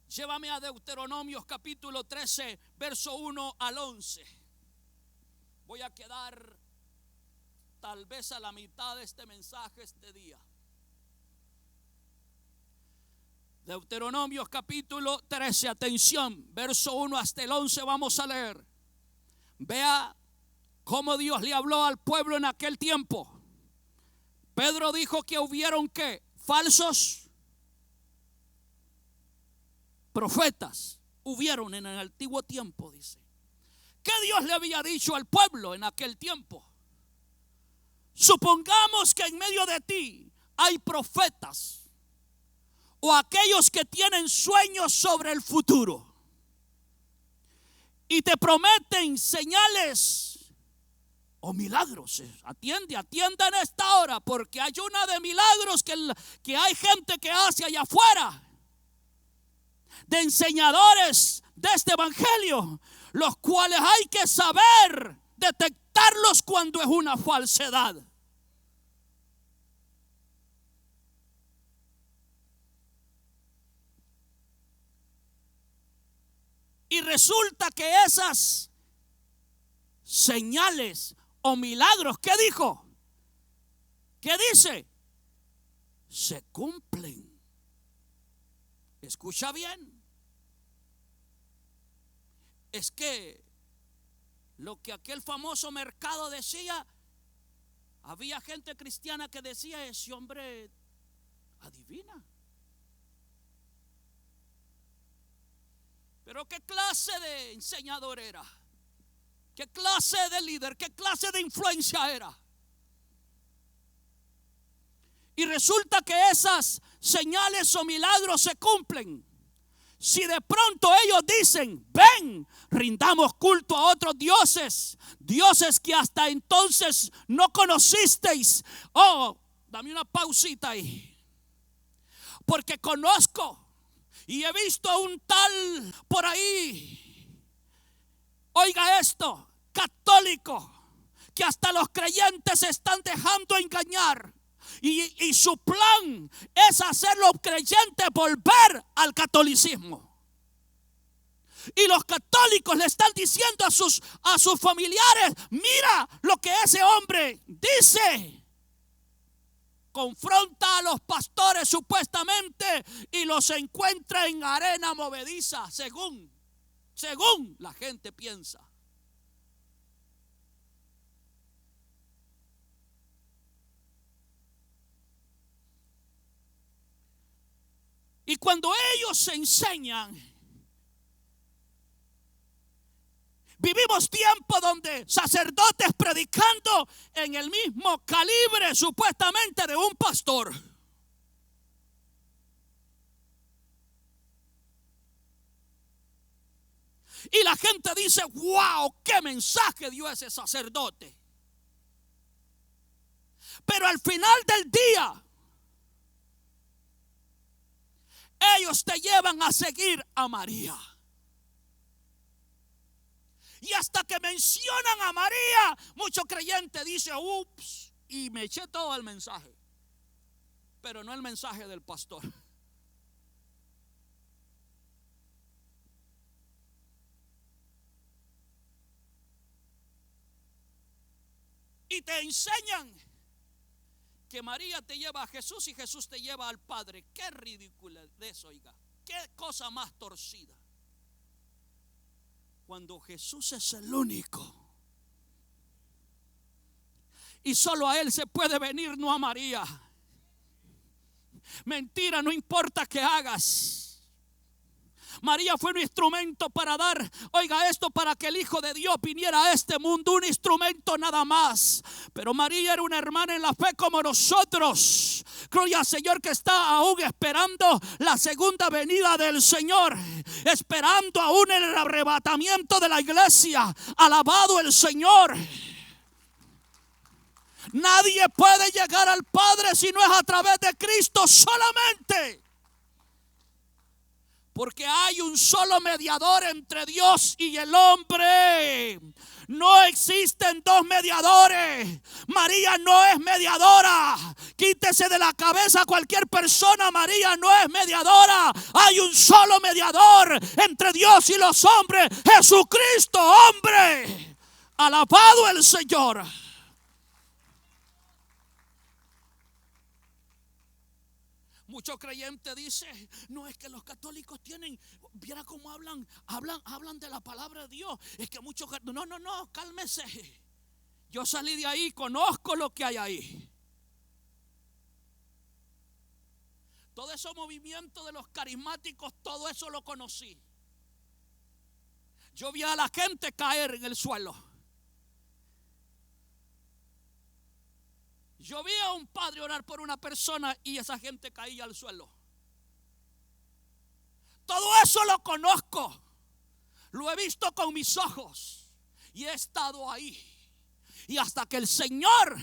Llévame a Deuteronomios capítulo 13, verso 1 al 11. Voy a quedar tal vez a la mitad de este mensaje este día. Deuteronomios capítulo 13, atención, verso 1 hasta el 11 vamos a leer. Vea cómo Dios le habló al pueblo en aquel tiempo. Pedro dijo que hubieron ¿qué? Falsos profetas hubieron en el antiguo tiempo, dice. ¿Qué Dios le había dicho al pueblo en aquel tiempo? Supongamos que en medio de ti hay profetas o aquellos que tienen sueños sobre el futuro y te prometen señales o milagros. Atienda en esta hora, porque hay una de milagros que hay gente que hace allá afuera, de enseñadores de este evangelio, los cuales hay que saber detectarlos cuando es una falsedad. Y resulta que esas señales o milagros, ¿qué dijo? ¿Qué dice? Se cumplen. Escucha bien. Es que lo que aquel famoso mercado decía, había gente cristiana que decía, ese hombre adivina. Pero ¿qué clase de enseñador era? ¿Qué clase de líder? ¿Qué clase de influencia era? Y resulta que esas señales o milagros se cumplen si de pronto ellos dicen, ven, rindamos culto a otros dioses, dioses que hasta entonces no conocisteis. Oh, dame una pausita ahí, porque conozco y he visto a un tal por ahí, oiga esto, católico, que hasta los creyentes se están dejando engañar. Y su plan es hacer los creyentes volver al catolicismo. Y los católicos le están diciendo a sus familiares: mira lo que ese hombre dice. Confronta a los pastores supuestamente y los encuentra en arena movediza, según la gente piensa. Y cuando ellos se enseñan, vivimos tiempo donde sacerdotes predicando en el mismo calibre supuestamente de un pastor. Y la gente dice: wow, qué mensaje dio ese sacerdote. Pero al final del día, ellos te llevan a seguir a María. Y hasta que mencionan a María, mucho creyente dice: ups, y me eché todo el mensaje. Pero no el mensaje del pastor. Y te enseñan que María te lleva a Jesús y Jesús te lleva al Padre. Qué ridículo de eso, oiga. Qué cosa más torcida. Cuando Jesús es el único. Y solo a Él se puede venir, no a María. Mentira, no importa qué hagas. María fue un instrumento para dar, oiga esto, para que el Hijo de Dios viniera a este mundo, un instrumento nada más. Pero María era una hermana en la fe como nosotros. Gloria al Señor, que está aún esperando la segunda venida del Señor, esperando aún el arrebatamiento de la iglesia. Alabado el Señor. Nadie puede llegar al Padre si no es a través de Cristo solamente. Porque hay un solo mediador entre Dios y el hombre. No existen dos mediadores. María no es mediadora. Quítese de la cabeza a cualquier persona. María no es mediadora. Hay un solo mediador entre Dios y los hombres: Jesucristo, hombre. Alabado el Señor. Muchos creyentes dicen: no, es que los católicos tienen, viera cómo hablan de la palabra de Dios. Es que muchos, no, cálmese. Yo salí de ahí, conozco lo que hay ahí. Todo ese movimiento de los carismáticos, todo eso lo conocí. Yo vi a la gente caer en el suelo. Yo vi a un padre orar por una persona y esa gente caía al suelo. Todo eso lo conozco. Lo he visto con mis ojos y he estado ahí. Y hasta que el Señor,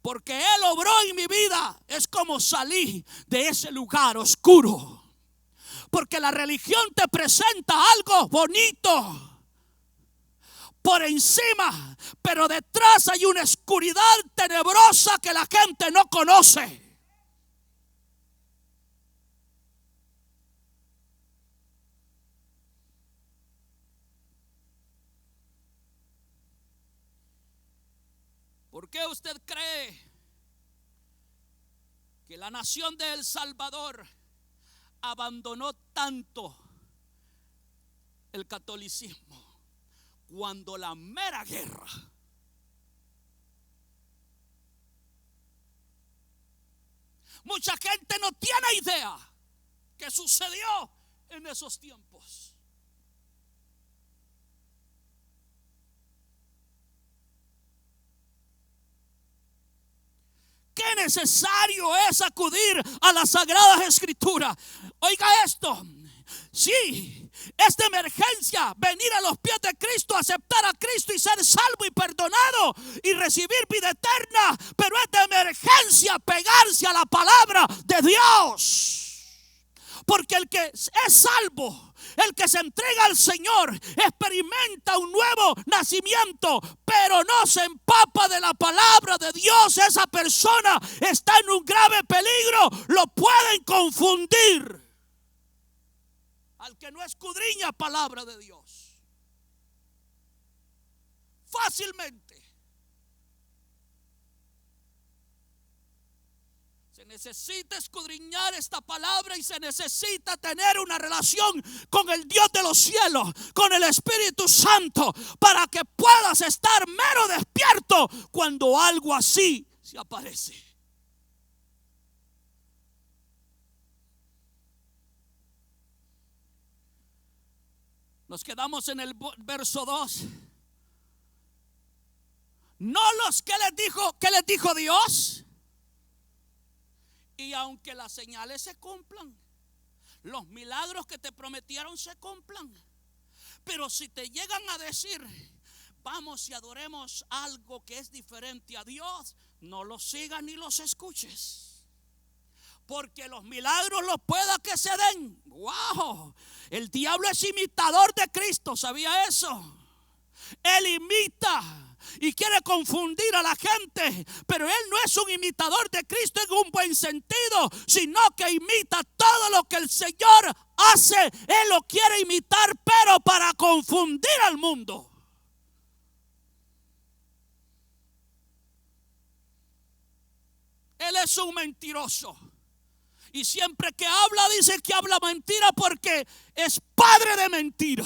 porque Él obró en mi vida, es como salí de ese lugar oscuro. Porque la religión te presenta algo bonito por encima, pero detrás hay una oscuridad tenebrosa que la gente no conoce. ¿Por qué usted cree que la nación de El Salvador abandonó tanto el catolicismo? Cuando la mera guerra, mucha gente no tiene idea qué sucedió en esos tiempos. Qué necesario es acudir a las Sagradas Escrituras. Oiga esto, sí. Es de emergencia venir a los pies de Cristo, aceptar a Cristo y ser salvo y perdonado y recibir vida eterna. Pero es de emergencia pegarse a la palabra de Dios. Porque el que es salvo, el que se entrega al Señor, experimenta un nuevo nacimiento, pero no se empapa de la palabra de Dios. Esa persona está en un grave peligro. Lo pueden confundir al que no escudriña palabra de Dios fácilmente. Se necesita escudriñar esta palabra y se necesita tener una relación con el Dios de los cielos, con el Espíritu Santo, para que puedas estar mero despierto cuando algo así se aparece. Nos quedamos en el verso 2. No los que les dijo Dios. Y aunque las señales se cumplan, los milagros que te prometieron se cumplan, pero si te llegan a decir, vamos y adoremos algo que es diferente a Dios, no los sigas ni los escuches. Porque los milagros los pueda que se den. ¡Wow! El diablo es imitador de Cristo, ¿sabía eso? Él imita y quiere confundir a la gente, pero él no es un imitador de Cristo en un buen sentido, sino que imita todo lo que el Señor hace. Él lo quiere imitar, pero para confundir al mundo. Él es un mentiroso. Y siempre que habla, dice que habla mentira porque es padre de mentira.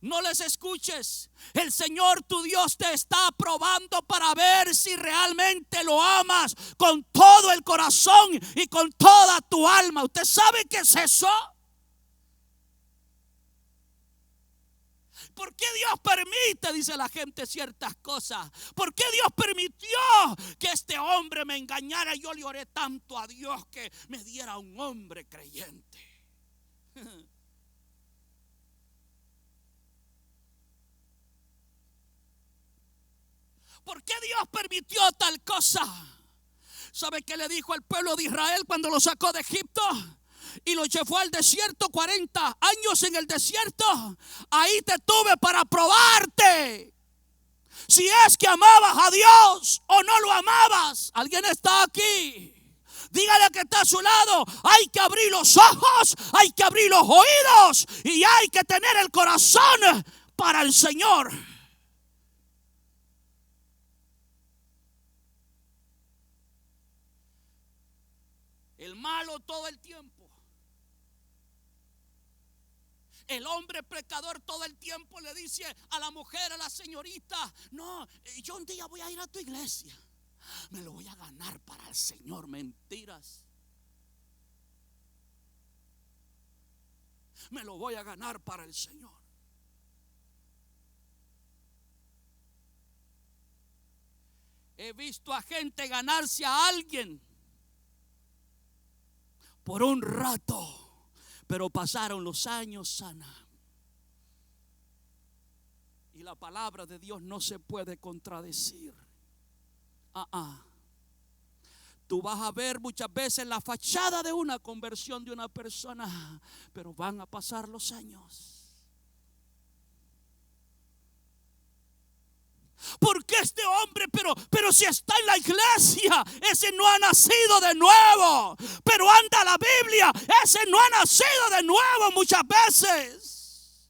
No les escuches. El Señor tu Dios te está probando para ver si realmente lo amas con todo el corazón y con toda tu alma. ¿Usted sabe qué es eso? ¿Por qué Dios permite, dice la gente, ciertas cosas? ¿Por qué Dios permitió que este hombre me engañara? Yo le oré tanto a Dios que me diera un hombre creyente. ¿Por qué Dios permitió tal cosa? ¿Sabe qué le dijo al pueblo de Israel cuando lo sacó de Egipto? Y lo llevó al desierto, 40 años en el desierto. Ahí te tuve para probarte si es que amabas a Dios o no lo amabas. ¿Alguien está aquí? Dígale que está a su lado, hay que abrir los ojos, hay que abrir los oídos y hay que tener el corazón para el Señor. El malo todo el tiempo, el hombre pecador todo el tiempo le dice a la mujer, a la señorita, no, yo un día voy a ir a tu iglesia, me lo voy a ganar para el Señor. Mentiras. Me lo voy a ganar para el Señor. He visto a gente ganarse a alguien por un rato, pero pasaron los años sana. Y la palabra de Dios no se puede contradecir. Tú vas a ver muchas veces la fachada de una conversión de una persona, pero van a pasar los años. Porque este hombre, pero si está en la iglesia, ese no ha nacido de nuevo. Pero anda la Biblia, ese no ha nacido de nuevo muchas veces.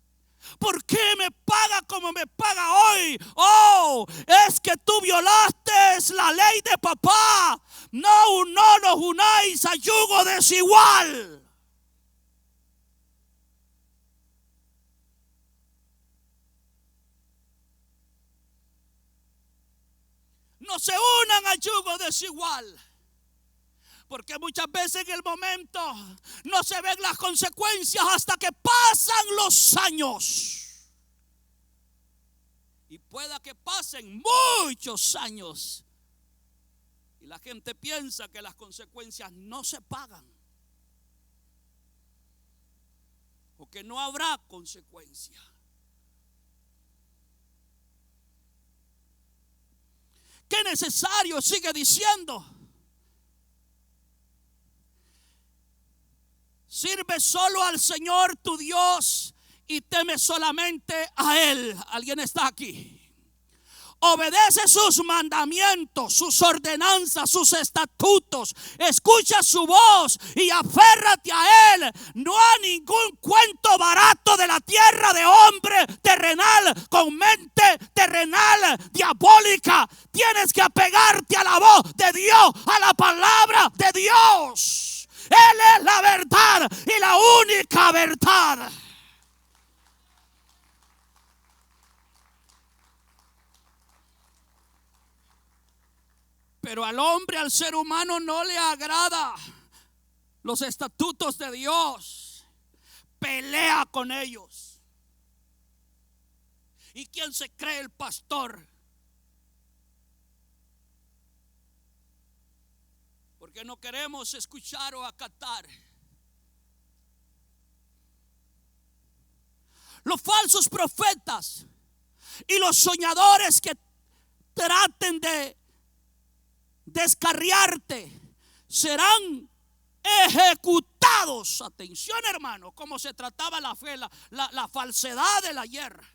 ¿Por qué me paga como me paga hoy? Oh, es que tú violaste la ley de papá. No nos unáis a yugo desigual. No se unan a yugo desigual. Porque muchas veces en el momento no se ven las consecuencias hasta que pasan los años. Y pueda que pasen muchos años y la gente piensa que las consecuencias no se pagan o que no habrá consecuencia. ¿Qué necesario? Sigue diciendo. Sirve solo al Señor tu Dios y teme solamente a Él. ¿Alguien está aquí? Obedece sus mandamientos, sus ordenanzas, sus estatutos. Escucha su voz y aférrate a Él. No a ningún cuento barato de la tierra de hombre terrenal, con mente terrenal, diabólica. Tienes que apegarte a la voz de Dios, a la palabra de Dios. Él es la verdad y la única verdad. Pero al hombre, al ser humano, no le agrada los estatutos de Dios. Pelea con ellos. ¿Y quién se cree el pastor? Porque no queremos escuchar o acatar. Los falsos profetas y los soñadores que traten de descarriarte serán ejecutados. Atención, hermano, como se trataba la fe, la falsedad de la guerra.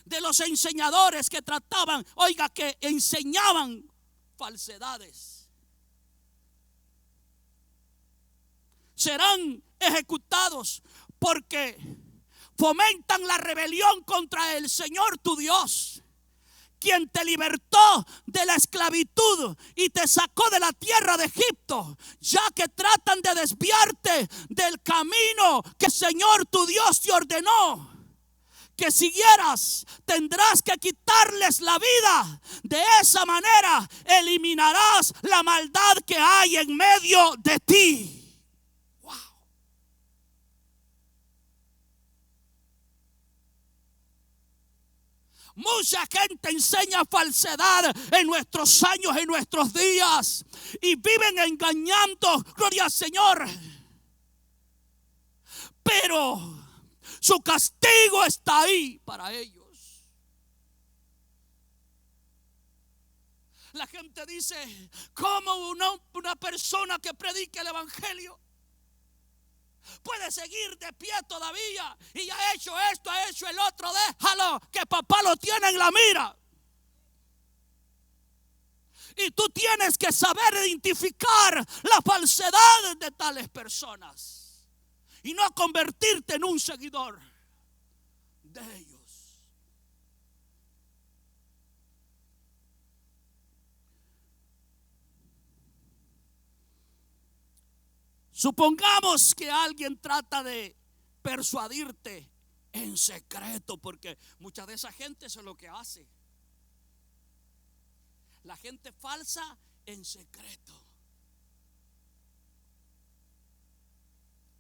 De los enseñadores que trataban, oiga, que enseñaban falsedades. Serán ejecutados porque fomentan la rebelión contra el Señor tu Dios, quien te libertó de la esclavitud y te sacó de la tierra de Egipto, ya que tratan de desviarte del camino que el Señor tu Dios te ordenó que siguieras. Tendrás que quitarles la vida. De esa manera eliminarás la maldad que hay en medio de ti. Mucha gente enseña falsedad en nuestros años, en nuestros días, y viven engañando, gloria al Señor. Pero su castigo está ahí para ellos. La gente dice, ¿cómo una persona que predica el evangelio puede seguir de pie todavía? Y ha hecho esto, ha hecho el otro. Déjalo, que papá lo tiene en la mira. Y tú tienes que saber identificar la falsedad de tales personas y no convertirte en un seguidor de ellos. Supongamos que alguien trata de persuadirte en secreto, porque mucha de esa gente eso es lo que hace. La gente falsa en secreto.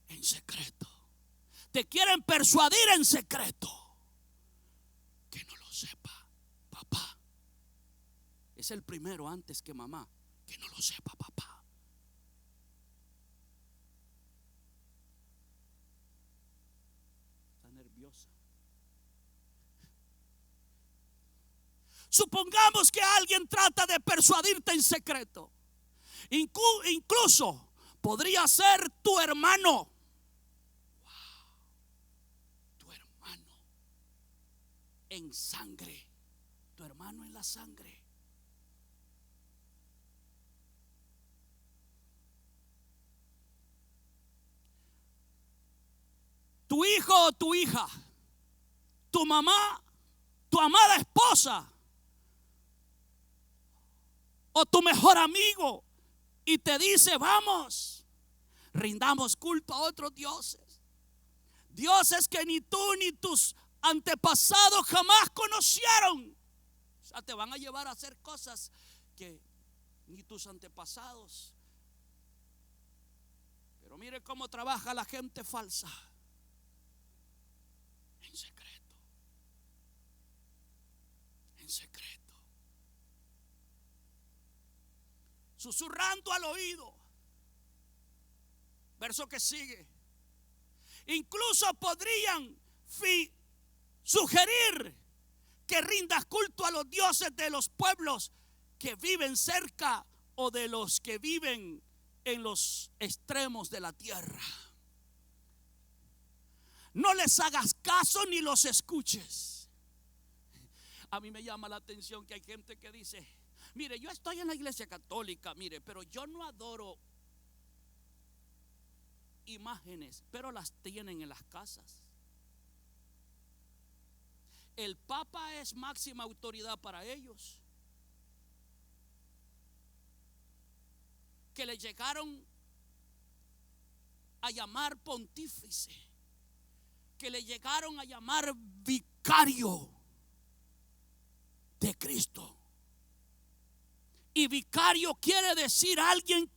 En secreto. Te quieren persuadir en secreto. Que no lo sepa papá. Es el primero antes que mamá. Que no lo sepa papá. Supongamos que alguien trata de persuadirte en secreto. Incluso podría ser tu hermano. Wow. Tu hermano en sangre. Tu hermano en la sangre. Tu hijo o tu hija. Tu mamá. Tu amada esposa. O tu mejor amigo y te dice, vamos, rindamos culto a otros dioses. Dioses que ni tú ni tus antepasados jamás conocieron. O sea, te van a llevar a hacer cosas que ni tus antepasados. Pero mire cómo trabaja la gente falsa. En secreto. En secreto. Susurrando al oído. Verso que sigue. Incluso podrían sugerir que rindas culto a los dioses de los pueblos que viven cerca o de los que viven en los extremos de la tierra. no les hagas caso ni los escuches. A mí me llama la atención que hay gente que dice: mire, yo estoy en la iglesia católica, mire, pero yo no adoro imágenes, pero las tienen en las casas. El Papa es máxima autoridad para ellos. Que le llegaron a llamar pontífice, que le llegaron a llamar vicario de Cristo. Y vicario quiere decir alguien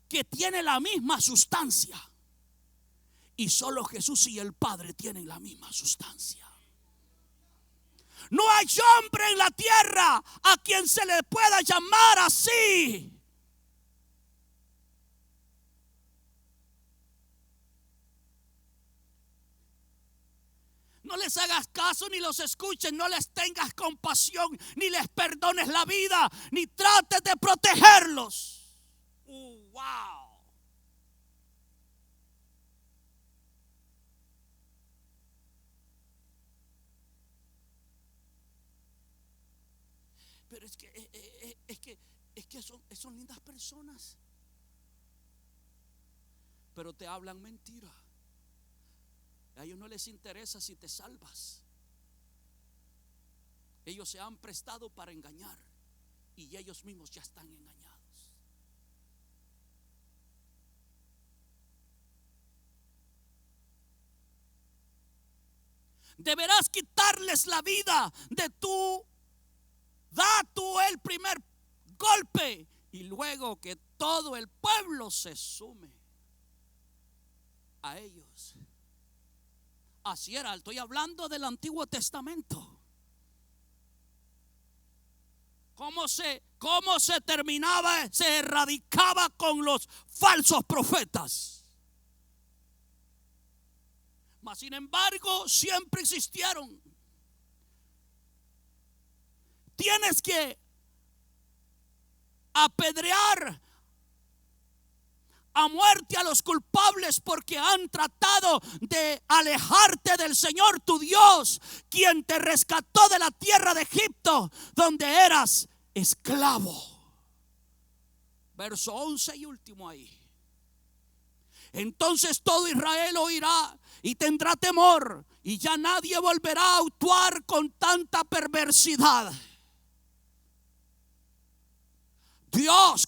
que tiene la misma sustancia. Y solo Jesús y el Padre tienen la misma sustancia. No hay hombre en la tierra a quien se le pueda llamar así. No les hagas caso ni los escuches, no les tengas compasión, ni les perdones la vida, ni trates de protegerlos. Wow. Pero es que son lindas personas, pero te hablan mentira. A ellos no les interesa si te salvas. Ellos se han prestado para engañar y ellos mismos ya están engañados. Deberás quitarles la vida de tú. Da tú el primer golpe y luego que todo el pueblo se sume a ellos. Así era, estoy hablando del Antiguo Testamento. ¿Cómo se terminaba? Se erradicaba con los falsos profetas. Mas sin embargo, siempre existieron. Tienes que apedrear a muerte a los culpables porque han tratado de alejarte del Señor tu Dios, quien te rescató de la tierra de Egipto, donde eras esclavo. Verso 11 y último ahí. Entonces todo Israel oirá y tendrá temor, y ya nadie volverá a actuar con tanta perversidad. Dios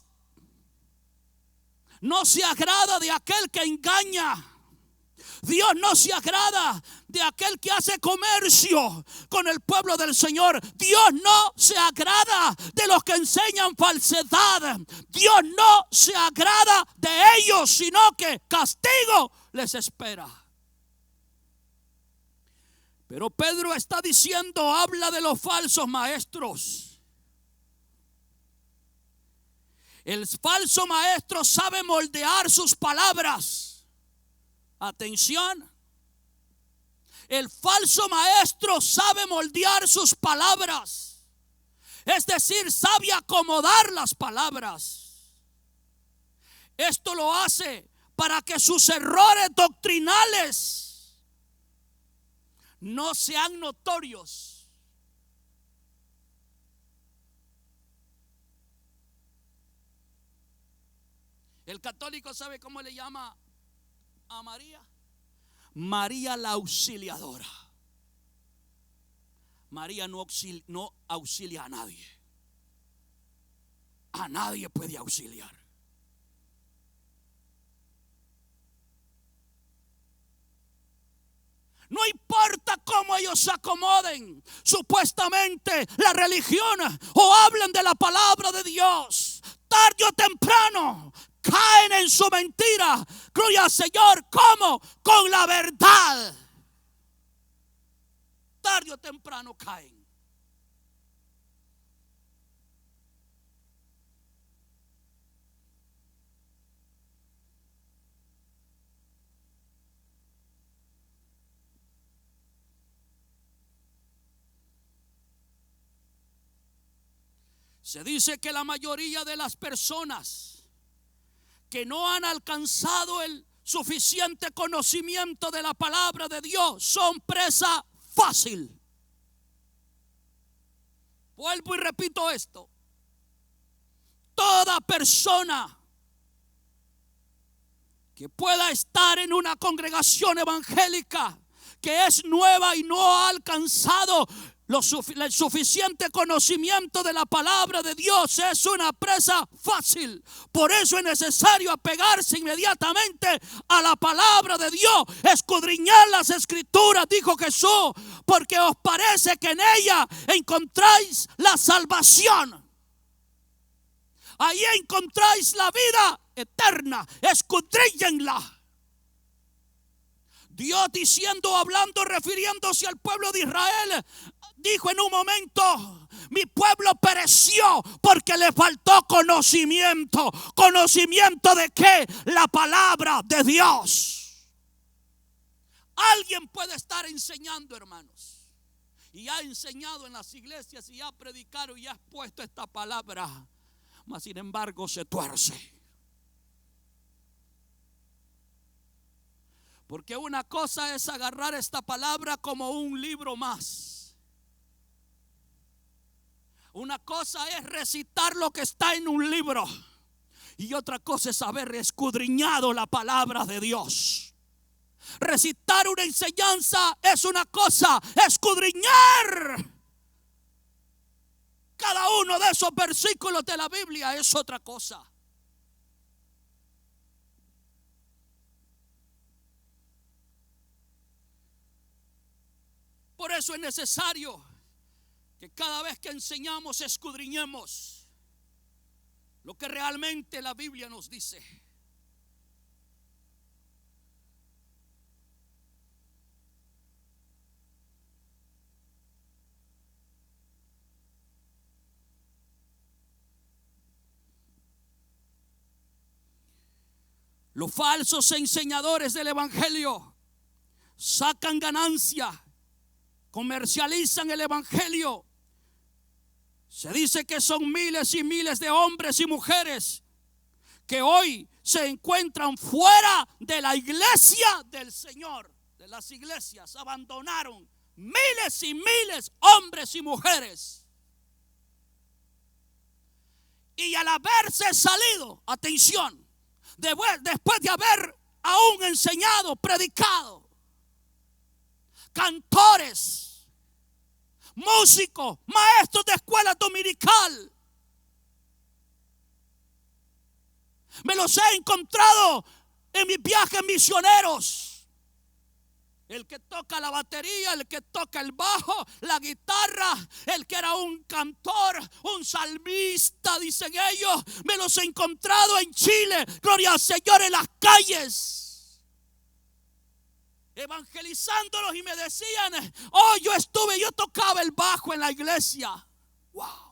no se agrada de aquel que engaña. Dios no se agrada de aquel que hace comercio con el pueblo del Señor. Dios no se agrada de los que enseñan falsedad. Dios no se agrada de ellos, sino que castigo les espera. Pero Pedro está diciendo, habla de los falsos maestros. El falso maestro sabe moldear sus palabras. Atención. El falso maestro sabe moldear sus palabras. Es decir, sabe acomodar las palabras. Esto lo hace para que sus errores doctrinales no sean notorios. El católico ¿sabe cómo le llama a María? María la auxiliadora. María no auxilia a nadie. A nadie puede auxiliar. No importa cómo ellos se acomoden supuestamente la religión o hablen de la palabra de Dios, tarde o temprano caen en su mentira. Gloria al Señor. ¿Cómo? Con la verdad. Tarde o temprano caen. Se dice que la mayoría de las personas que no han alcanzado el suficiente conocimiento de la palabra de Dios son presa fácil. Vuelvo y repito esto. Toda persona que pueda estar en una congregación evangélica que es nueva y no ha alcanzado el suficiente conocimiento de la palabra de Dios es una presa fácil. Por eso es necesario apegarse inmediatamente a la palabra de Dios, escudriñar las escrituras, dijo Jesús, porque os parece que en ella encontráis la salvación. Ahí encontráis la vida eterna, escudriñenla. Dios diciendo, hablando, refiriéndose al pueblo de Israel, dijo en un momento: mi pueblo pereció porque le faltó conocimiento. ¿Conocimiento de qué? La palabra de Dios. Alguien puede estar enseñando, hermanos, y ha enseñado en las iglesias y ha predicado y ha expuesto esta palabra, mas sin embargo se tuerce. Porque una cosa es agarrar esta palabra como un libro más. Una cosa es recitar lo que está en un libro. Y otra cosa es haber escudriñado la palabra de Dios. Recitar una enseñanza es una cosa. Escudriñar cada uno de esos versículos de la Biblia es otra cosa. Por eso es necesario que cada vez que enseñamos escudriñemos lo que realmente la Biblia nos dice. Los falsos enseñadores del evangelio sacan ganancia, comercializan el evangelio. Se dice que son miles y miles de hombres y mujeres que hoy se encuentran fuera de la iglesia del Señor, de las iglesias. Abandonaron miles y miles hombres y mujeres. Y al haberse salido, atención, después de haber aún enseñado, predicado, cantores, músicos, maestros de escuela dominical, me los he encontrado en mis viajes misioneros. El que toca la batería, el que toca el bajo, la guitarra, el que era un cantor, un salmista, dicen ellos, me los he encontrado en Chile, gloria al Señor, en las calles, evangelizándolos, y me decían: oh, yo tocaba el bajo en la iglesia. Wow.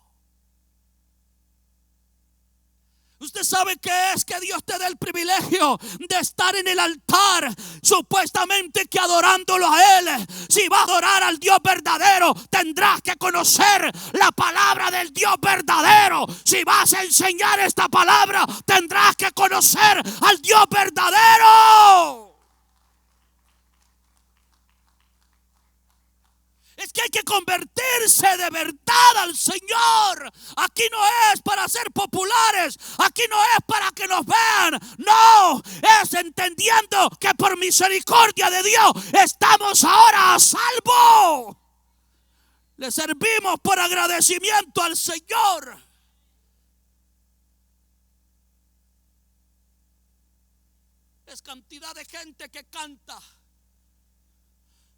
Usted sabe qué es que Dios te dé el privilegio de estar en el altar, supuestamente que adorándolo a Él. Si vas a adorar al Dios verdadero, tendrás que conocer la palabra del Dios verdadero. Si vas a enseñar esta palabra, tendrás que conocer al Dios verdadero. Es que hay que convertirse de verdad al Señor. Aquí no es para ser populares. Aquí no es para que nos vean. No, es entendiendo que por misericordia de Dios estamos ahora a salvo. Le servimos por agradecimiento al Señor. Es cantidad de gente que canta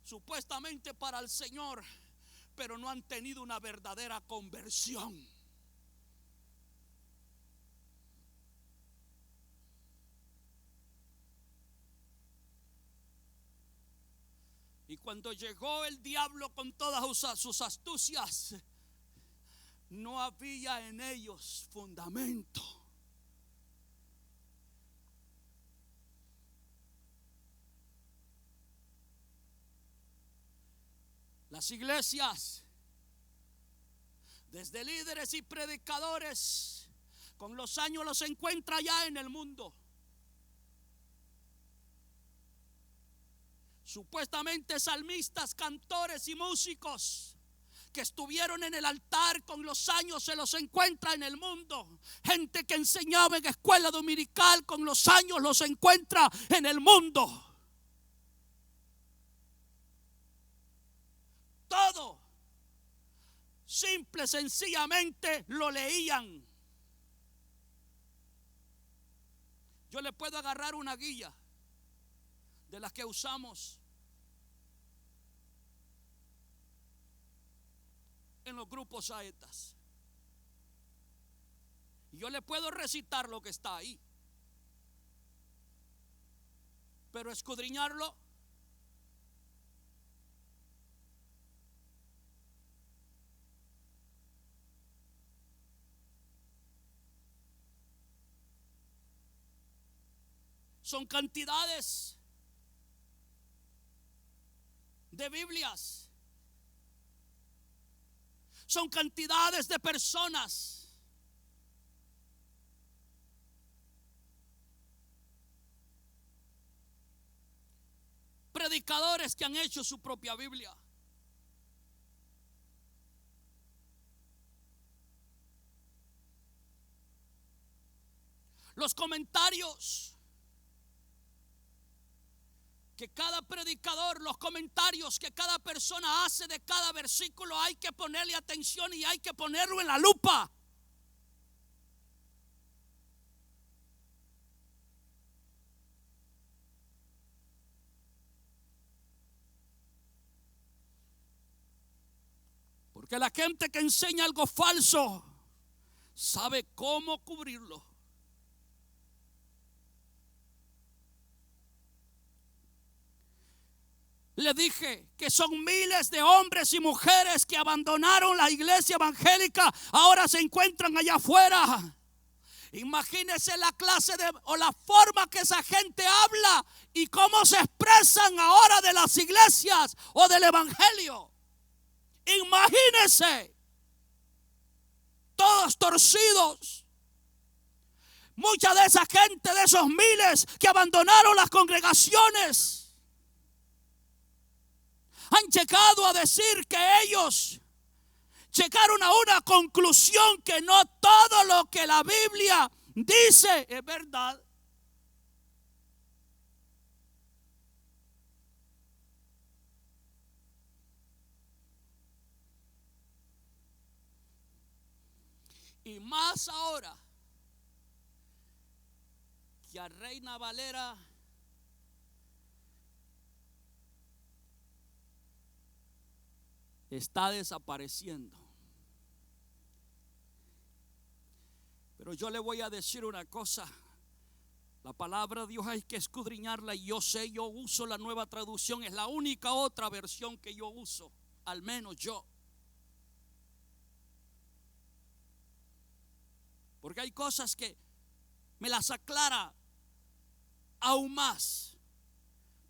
supuestamente para el Señor, pero no han tenido una verdadera conversión. Y cuando llegó el diablo con todas sus astucias, no había en ellos fundamento. Las iglesias, desde líderes y predicadores, con los años los encuentra ya en el mundo. supuestamente salmistas, cantores y músicos que estuvieron en el altar, con los años se los encuentra en el mundo. Gente que enseñaba en escuela dominical, con los años los encuentra en el mundo. Todo simple, sencillamente lo leían. Yo le puedo agarrar una guía de las que usamos en los grupos saetas. Y yo le puedo recitar lo que está ahí. Pero escudriñarlo, son cantidades de Biblias. Son cantidades de personas. Predicadores que han hecho su propia Biblia. Los comentarios que cada predicador, los comentarios que cada persona hace de cada versículo, hay que ponerle atención y hay que ponerlo en la lupa. Porque la gente que enseña algo falso sabe cómo cubrirlo. Le dije que son miles de hombres y mujeres que abandonaron la iglesia evangélica, ahora se encuentran allá afuera. Imagínense la clase o la forma que esa gente habla y cómo se expresan ahora de las iglesias o del evangelio. Imagínense, todos torcidos. Mucha de esa gente, de esos miles que abandonaron las congregaciones, han llegado a decir que ellos llegaron a una conclusión, que no todo lo que la Biblia dice es verdad. Y más ahora que a Reina Valera está desapareciendo. Pero yo le voy a decir una cosa. La palabra de Dios hay que escudriñarla, y yo sé, yo uso la Nueva Traducción. Es la única otra versión que yo uso, al menos yo. Porque hay cosas que me las aclara aún más.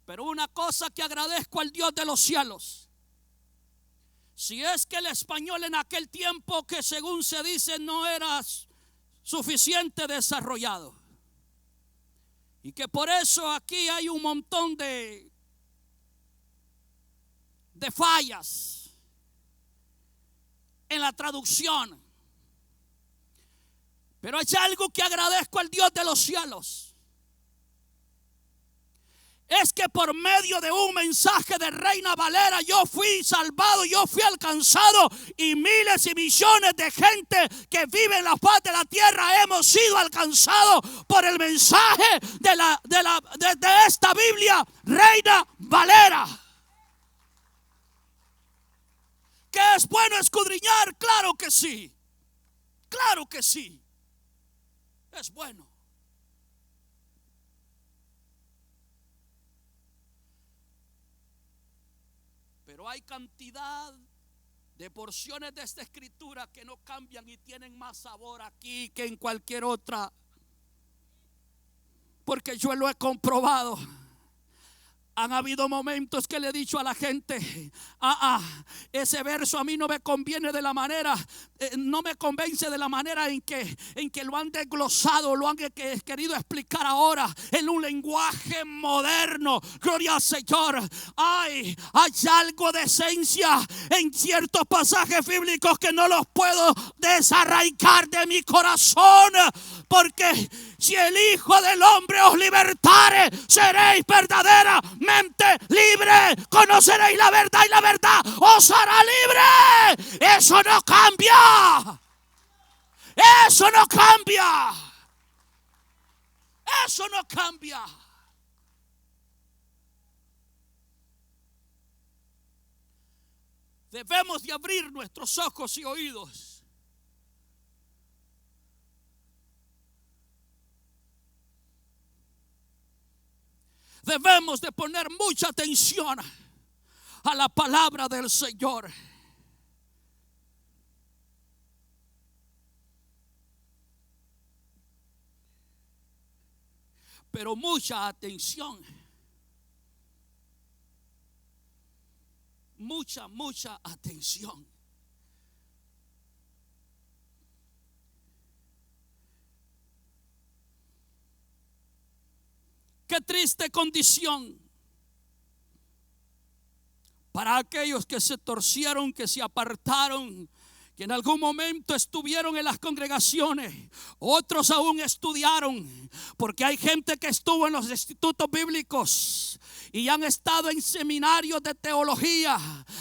Pero una cosa que agradezco al Dios de los cielos: si es que el español en aquel tiempo, que según se dice no era suficiente desarrollado, y que por eso aquí hay un montón de fallas en la traducción, pero hay algo que agradezco al Dios de los cielos: es que por medio de un mensaje de Reina Valera yo fui salvado, yo fui alcanzado, y miles y millones de gente que vive en la faz de la tierra hemos sido alcanzados por el mensaje de esta Biblia Reina Valera. ¿Que es bueno escudriñar? Claro que sí, claro que sí, es bueno. Pero hay cantidad de porciones de esta escritura que no cambian y tienen más sabor aquí que en cualquier otra. Porque yo lo he comprobado. Han habido momentos que le he dicho a la gente, ese verso a mí no me conviene de la manera, no me convence de la manera en que lo han desglosado, lo han querido explicar ahora en un lenguaje moderno. Gloria al Señor. Hay algo de esencia en ciertos pasajes bíblicos que no los puedo desarraigar de mi corazón, porque si el Hijo del Hombre os libertare, seréis verdaderamente libre. Conoceréis la verdad y la verdad os hará libre. Eso no cambia. Eso no cambia. Eso no cambia. Debemos de abrir nuestros ojos y oídos. Debemos de poner mucha atención a la palabra del Señor. Pero mucha atención. Mucha atención. Qué triste condición para aquellos que se torcieron, que se apartaron, que en algún momento estuvieron en las congregaciones, otros aún estudiaron, porque hay gente que estuvo en los institutos bíblicos y han estado en seminarios de teología,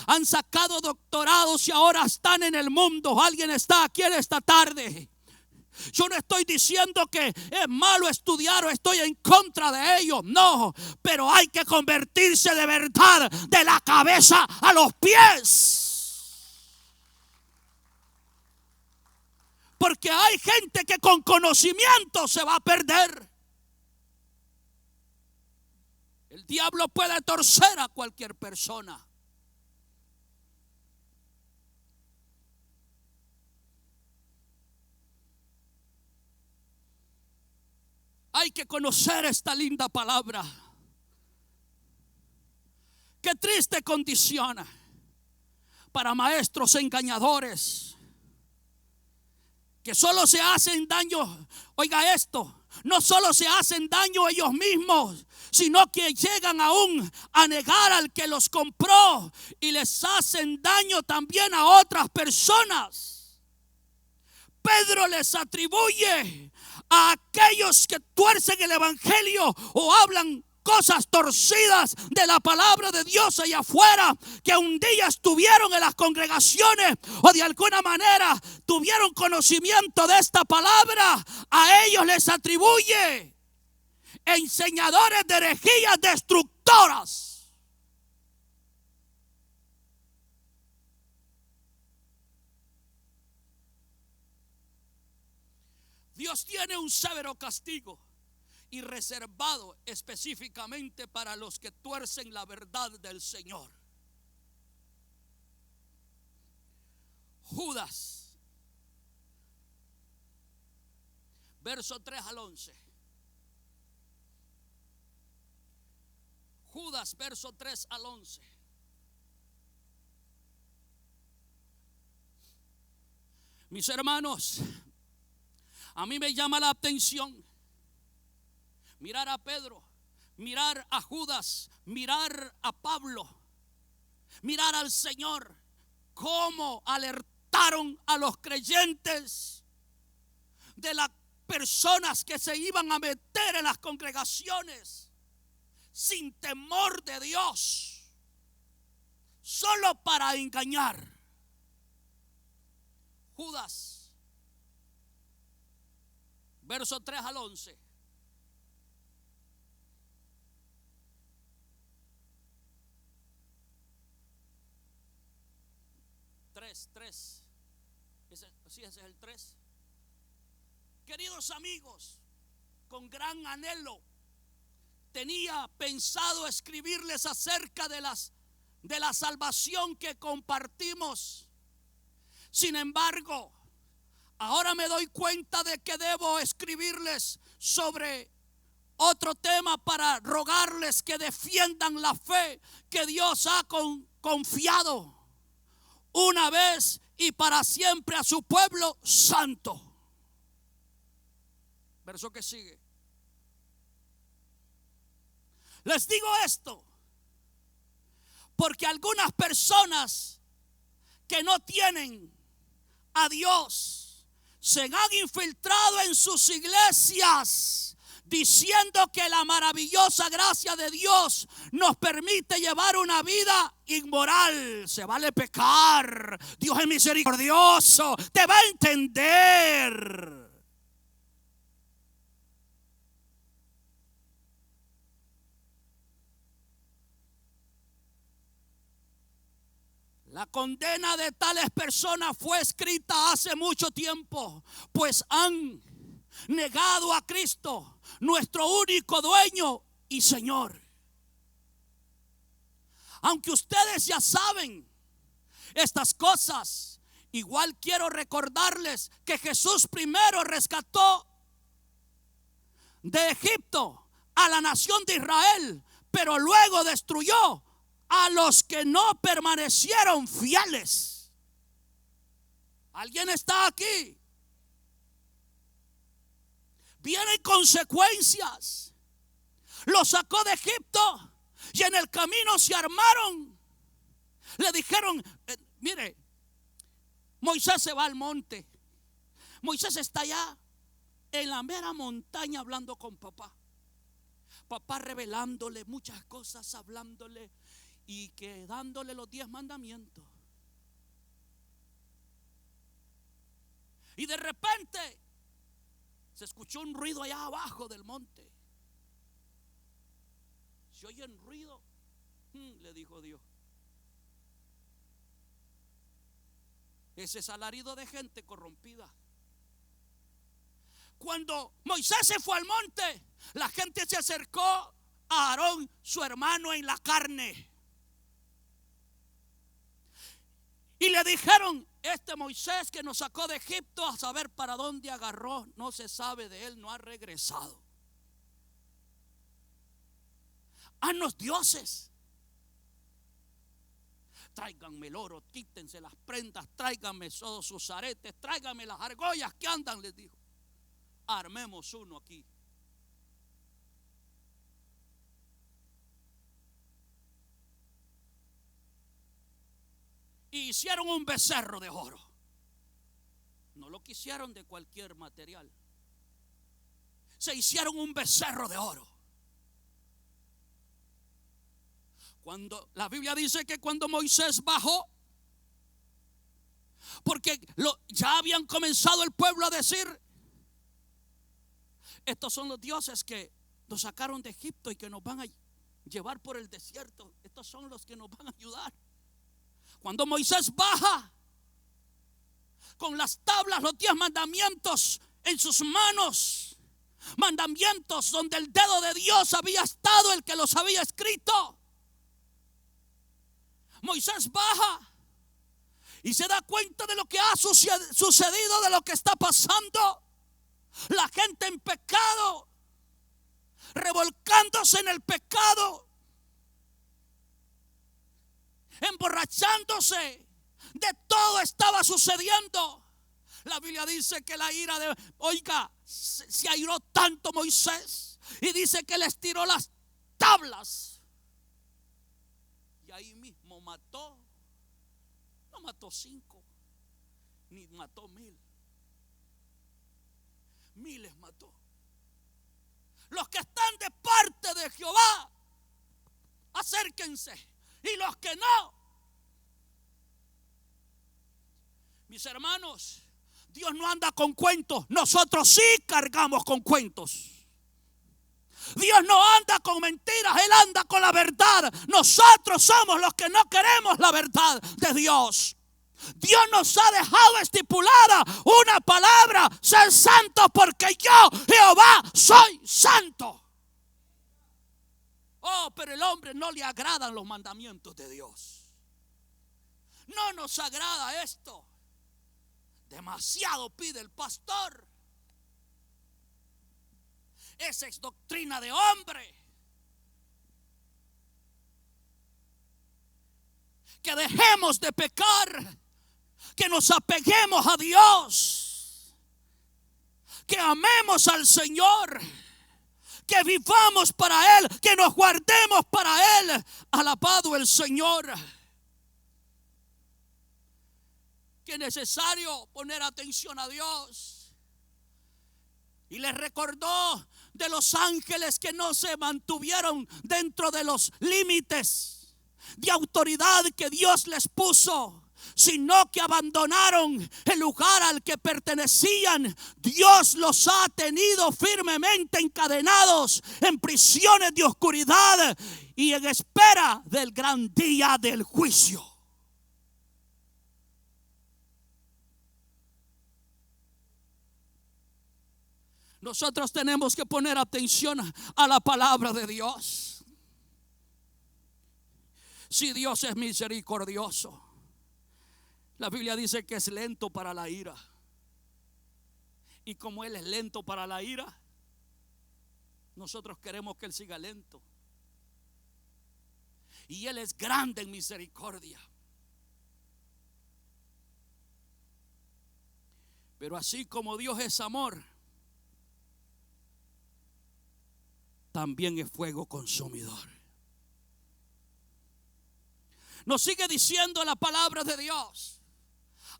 han sacado doctorados y ahora están en el mundo. Alguien está aquí en esta tarde. Yo no estoy diciendo que es malo estudiar o estoy en contra de ello, no, pero hay que convertirse de verdad de la cabeza a los pies. Porque hay gente que con conocimiento se va a perder. El diablo puede torcer a cualquier persona. Hay que conocer esta linda palabra. Qué triste condición para maestros engañadores que solo se hacen daño. Oiga esto, no solo se hacen daño ellos mismos, sino que llegan aún a negar al que los compró y les hacen daño también a otras personas. Pedro les atribuye a aquellos que tuercen el evangelio o hablan cosas torcidas de la palabra de Dios allá afuera, que un día estuvieron en las congregaciones o de alguna manera tuvieron conocimiento de esta palabra. A ellos les atribuye enseñadores de herejías destructoras. Dios tiene un severo castigo y reservado específicamente para los que tuercen la verdad del Señor. Judas, verso 3 al 11. Judas, verso 3 al 11. Mis hermanos, a mí me llama la atención mirar a Pedro, mirar a Judas, mirar a Pablo, mirar al Señor, cómo alertaron a los creyentes de las personas que se iban a meter en las congregaciones sin temor de Dios, solo para engañar. Judas, verso 3 al 11. Tres. Ese es el 3. Queridos amigos, con gran anhelo tenía pensado escribirles acerca de la salvación que compartimos. Sin embargo, ahora me doy cuenta de que debo escribirles sobre Otro tema para rogarles que defiendan la fe que Dios ha confiado una vez y para siempre a su pueblo santo. Verso que sigue. Les digo esto porque algunas personas que no tienen a Dios se han infiltrado en sus iglesias diciendo que la maravillosa gracia de Dios nos permite llevar una vida inmoral. Se vale pecar, Dios es misericordioso, te va a entender. La condena de tales personas fue escrita hace mucho tiempo, pues han negado a Cristo, nuestro único dueño y Señor. Aunque ustedes ya saben estas cosas, igual quiero recordarles que Jesús primero rescató de Egipto a la nación de Israel, pero luego destruyó a los que no permanecieron fieles. ¿Alguien está aquí? Vienen consecuencias. Los sacó de Egipto y en el camino se armaron. Le dijeron, mire, Moisés se va al monte. Moisés está allá en la mera montaña hablando con papá. Papá revelándole muchas cosas, hablándole y que dándole los 10 mandamientos. Y de repente se escuchó un ruido allá abajo del monte. ¿Se oye un ruido? Le dijo Dios. Ese es alarido de gente corrompida. Cuando Moisés se fue al monte, la gente se acercó a Aarón, su hermano en la carne. Y le dijeron, este Moisés que nos sacó de Egipto, a saber para dónde agarró, no se sabe de él, no ha regresado. Haznos dioses. Tráiganme el oro, quítense las prendas, tráiganme todos sus aretes, tráiganme las argollas que andan, les dijo. Armemos uno aquí. Y hicieron un becerro de oro. No lo quisieron de cualquier material. Se hicieron un becerro de oro. Cuando la Biblia dice que cuando Moisés bajó, porque ya habían comenzado el pueblo a decir, estos son los dioses que nos sacaron de Egipto y que nos van a llevar por el desierto. Estos son los que nos van a ayudar. Cuando Moisés baja con las tablas, los 10 mandamientos en sus manos, mandamientos donde el dedo de Dios había estado, el que los había escrito. Moisés baja y se da cuenta de lo que ha sucedido, de lo que está pasando. La gente en pecado, revolcándose en el pecado, emborrachándose, de todo estaba sucediendo. La Biblia dice que la ira de, oiga, se airó tanto Moisés y dice que les tiró las tablas y ahí mismo mató. No mató 5 ni mató 1000, miles mató. Los que están de parte de Jehová, acérquense, y los que no. Mis hermanos, Dios no anda con cuentos. Nosotros sí cargamos con cuentos. Dios no anda con mentiras, Él anda con la verdad. Nosotros somos los que no queremos la verdad de Dios. Dios nos ha dejado estipulada una palabra: ser santo porque yo, Jehová, soy santo. Oh, pero el hombre no le agradan los mandamientos de Dios. No nos agrada esto. Demasiado pide el pastor. Esa es doctrina de hombre. Que dejemos de pecar, que nos apeguemos a Dios, que amemos al Señor, que vivamos para Él, que nos guardemos para Él. Alabado el Señor. Que es necesario poner atención a Dios. Y les recordó de los ángeles que no se mantuvieron dentro de los límites de autoridad que Dios les puso, sino que abandonaron el lugar al que pertenecían. Dios los ha tenido firmemente encadenados en prisiones de oscuridad y en espera del gran día del juicio. Nosotros tenemos que poner atención a la palabra de Dios. Si Dios es misericordioso, la Biblia dice que es lento para la ira. Y como Él es lento para la ira, nosotros queremos que Él siga lento. Y Él es grande en misericordia. Pero así como Dios es amor, también es fuego consumidor. Nos sigue diciendo la palabra de Dios: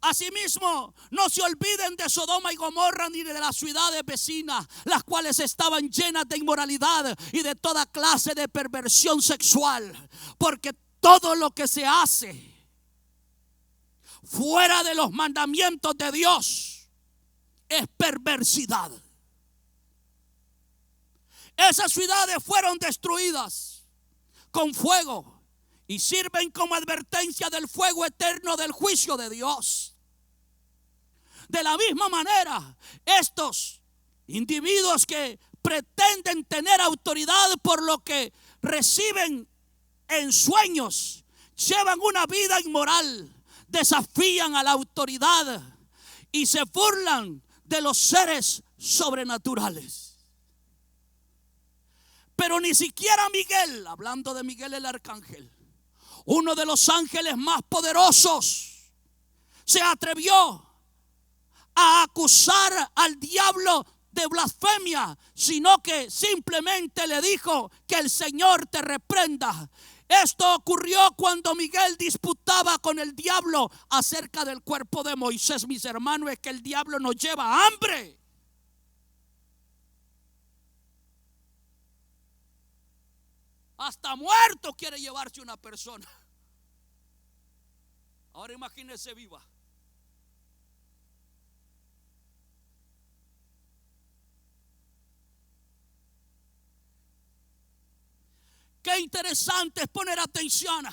asimismo, no se olviden de Sodoma y Gomorra ni de las ciudades vecinas, las cuales estaban llenas de inmoralidad y de toda clase de perversión sexual, porque todo lo que se hace fuera de los mandamientos de Dios es perversidad. Esas ciudades fueron destruidas con fuego y sirven como advertencia del fuego eterno del juicio de Dios. De la misma manera, estos individuos que pretenden tener autoridad por lo que reciben en sueños, llevan una vida inmoral, desafían a la autoridad y se burlan de los seres sobrenaturales. Pero ni siquiera Miguel, hablando de Miguel el arcángel, uno de los ángeles más poderosos, se atrevió a acusar al diablo de blasfemia, sino que simplemente le dijo: que el Señor te reprenda. Esto ocurrió cuando Miguel disputaba con el diablo acerca del cuerpo de Moisés. Mis hermanos, es que el diablo nos lleva a hambre. Hasta muerto quiere llevarse una persona. Ahora imagínese viva. Qué interesante es poner atención.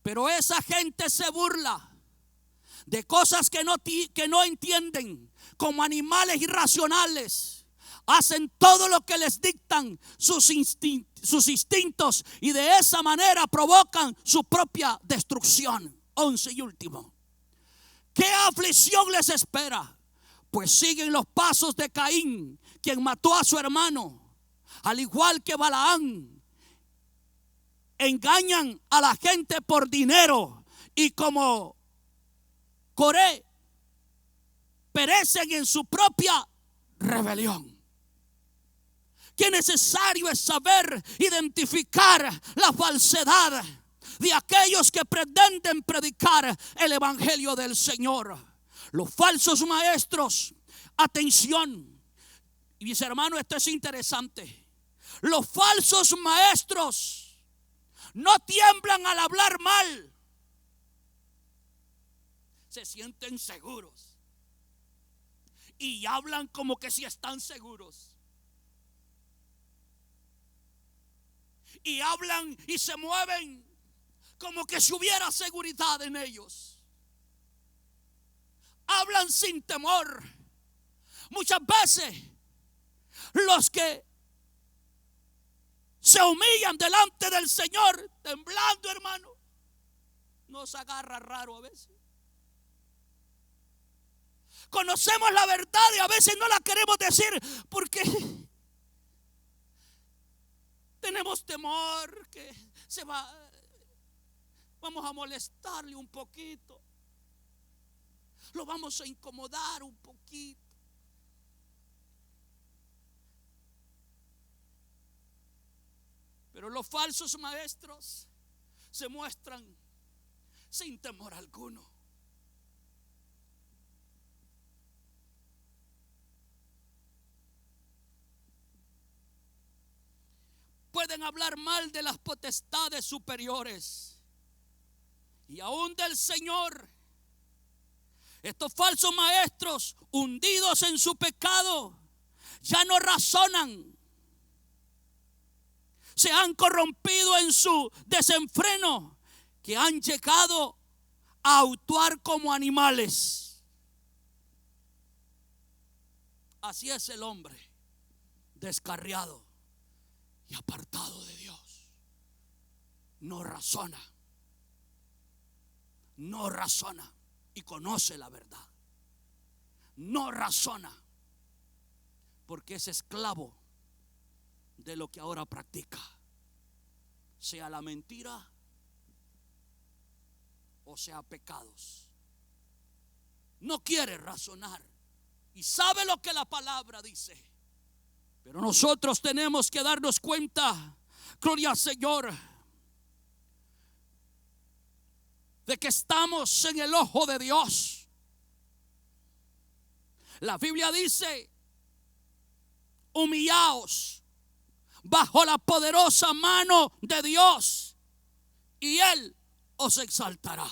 Pero esa gente se burla de cosas que no entienden, como animales irracionales. Hacen todo lo que les dictan sus instintos y de esa manera provocan su propia destrucción. 11 y último. ¿Qué aflicción les espera? Pues siguen los pasos de Caín, quien mató a su hermano. Al igual que Balaán, engañan a la gente por dinero, y como Coré, perecen en su propia rebelión. Qué necesario es saber identificar la falsedad de aquellos que pretenden predicar el evangelio del Señor. Los falsos maestros, atención, y mis hermanos, esto es interesante. Los falsos maestros no tiemblan al hablar mal. Se sienten seguros y hablan como que si están seguros. Y hablan y se mueven como que si hubiera seguridad en ellos. Hablan sin temor. Muchas veces los que se humillan delante del Señor, temblando, hermano, nos agarra raro a veces. Conocemos la verdad y a veces no la queremos decir porque tenemos temor que vamos a molestarle un poquito, lo vamos a incomodar un poquito. Pero los falsos maestros se muestran sin temor alguno. Pueden hablar mal de las potestades superiores y aún del Señor. Estos falsos maestros, hundidos en su pecado, ya no razonan. Se han corrompido en su desenfreno, que han llegado a actuar como animales. Así es el hombre descarriado y apartado de Dios. No razona y conoce la verdad. No razona porque es esclavo de lo que ahora practica, sea la mentira o sea pecados. No quiere razonar y sabe lo que la palabra dice. Pero nosotros tenemos que darnos cuenta, gloria al Señor, de que estamos en el ojo de Dios. La Biblia dice: humillaos bajo la poderosa mano de Dios y Él os exaltará.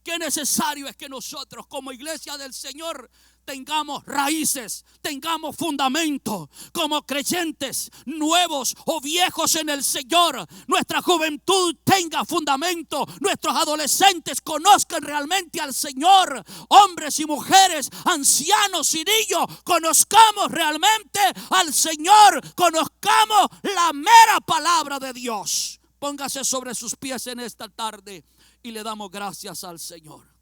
Qué necesario es que nosotros como iglesia del Señor tengamos raíces, tengamos fundamento, como creyentes nuevos o viejos en el Señor. Nuestra juventud tenga fundamento, nuestros adolescentes conozcan realmente al Señor, hombres y mujeres, ancianos y niños, conozcamos realmente al Señor, conozcamos la mera palabra de Dios. Póngase sobre sus pies en esta tarde y le damos gracias al Señor.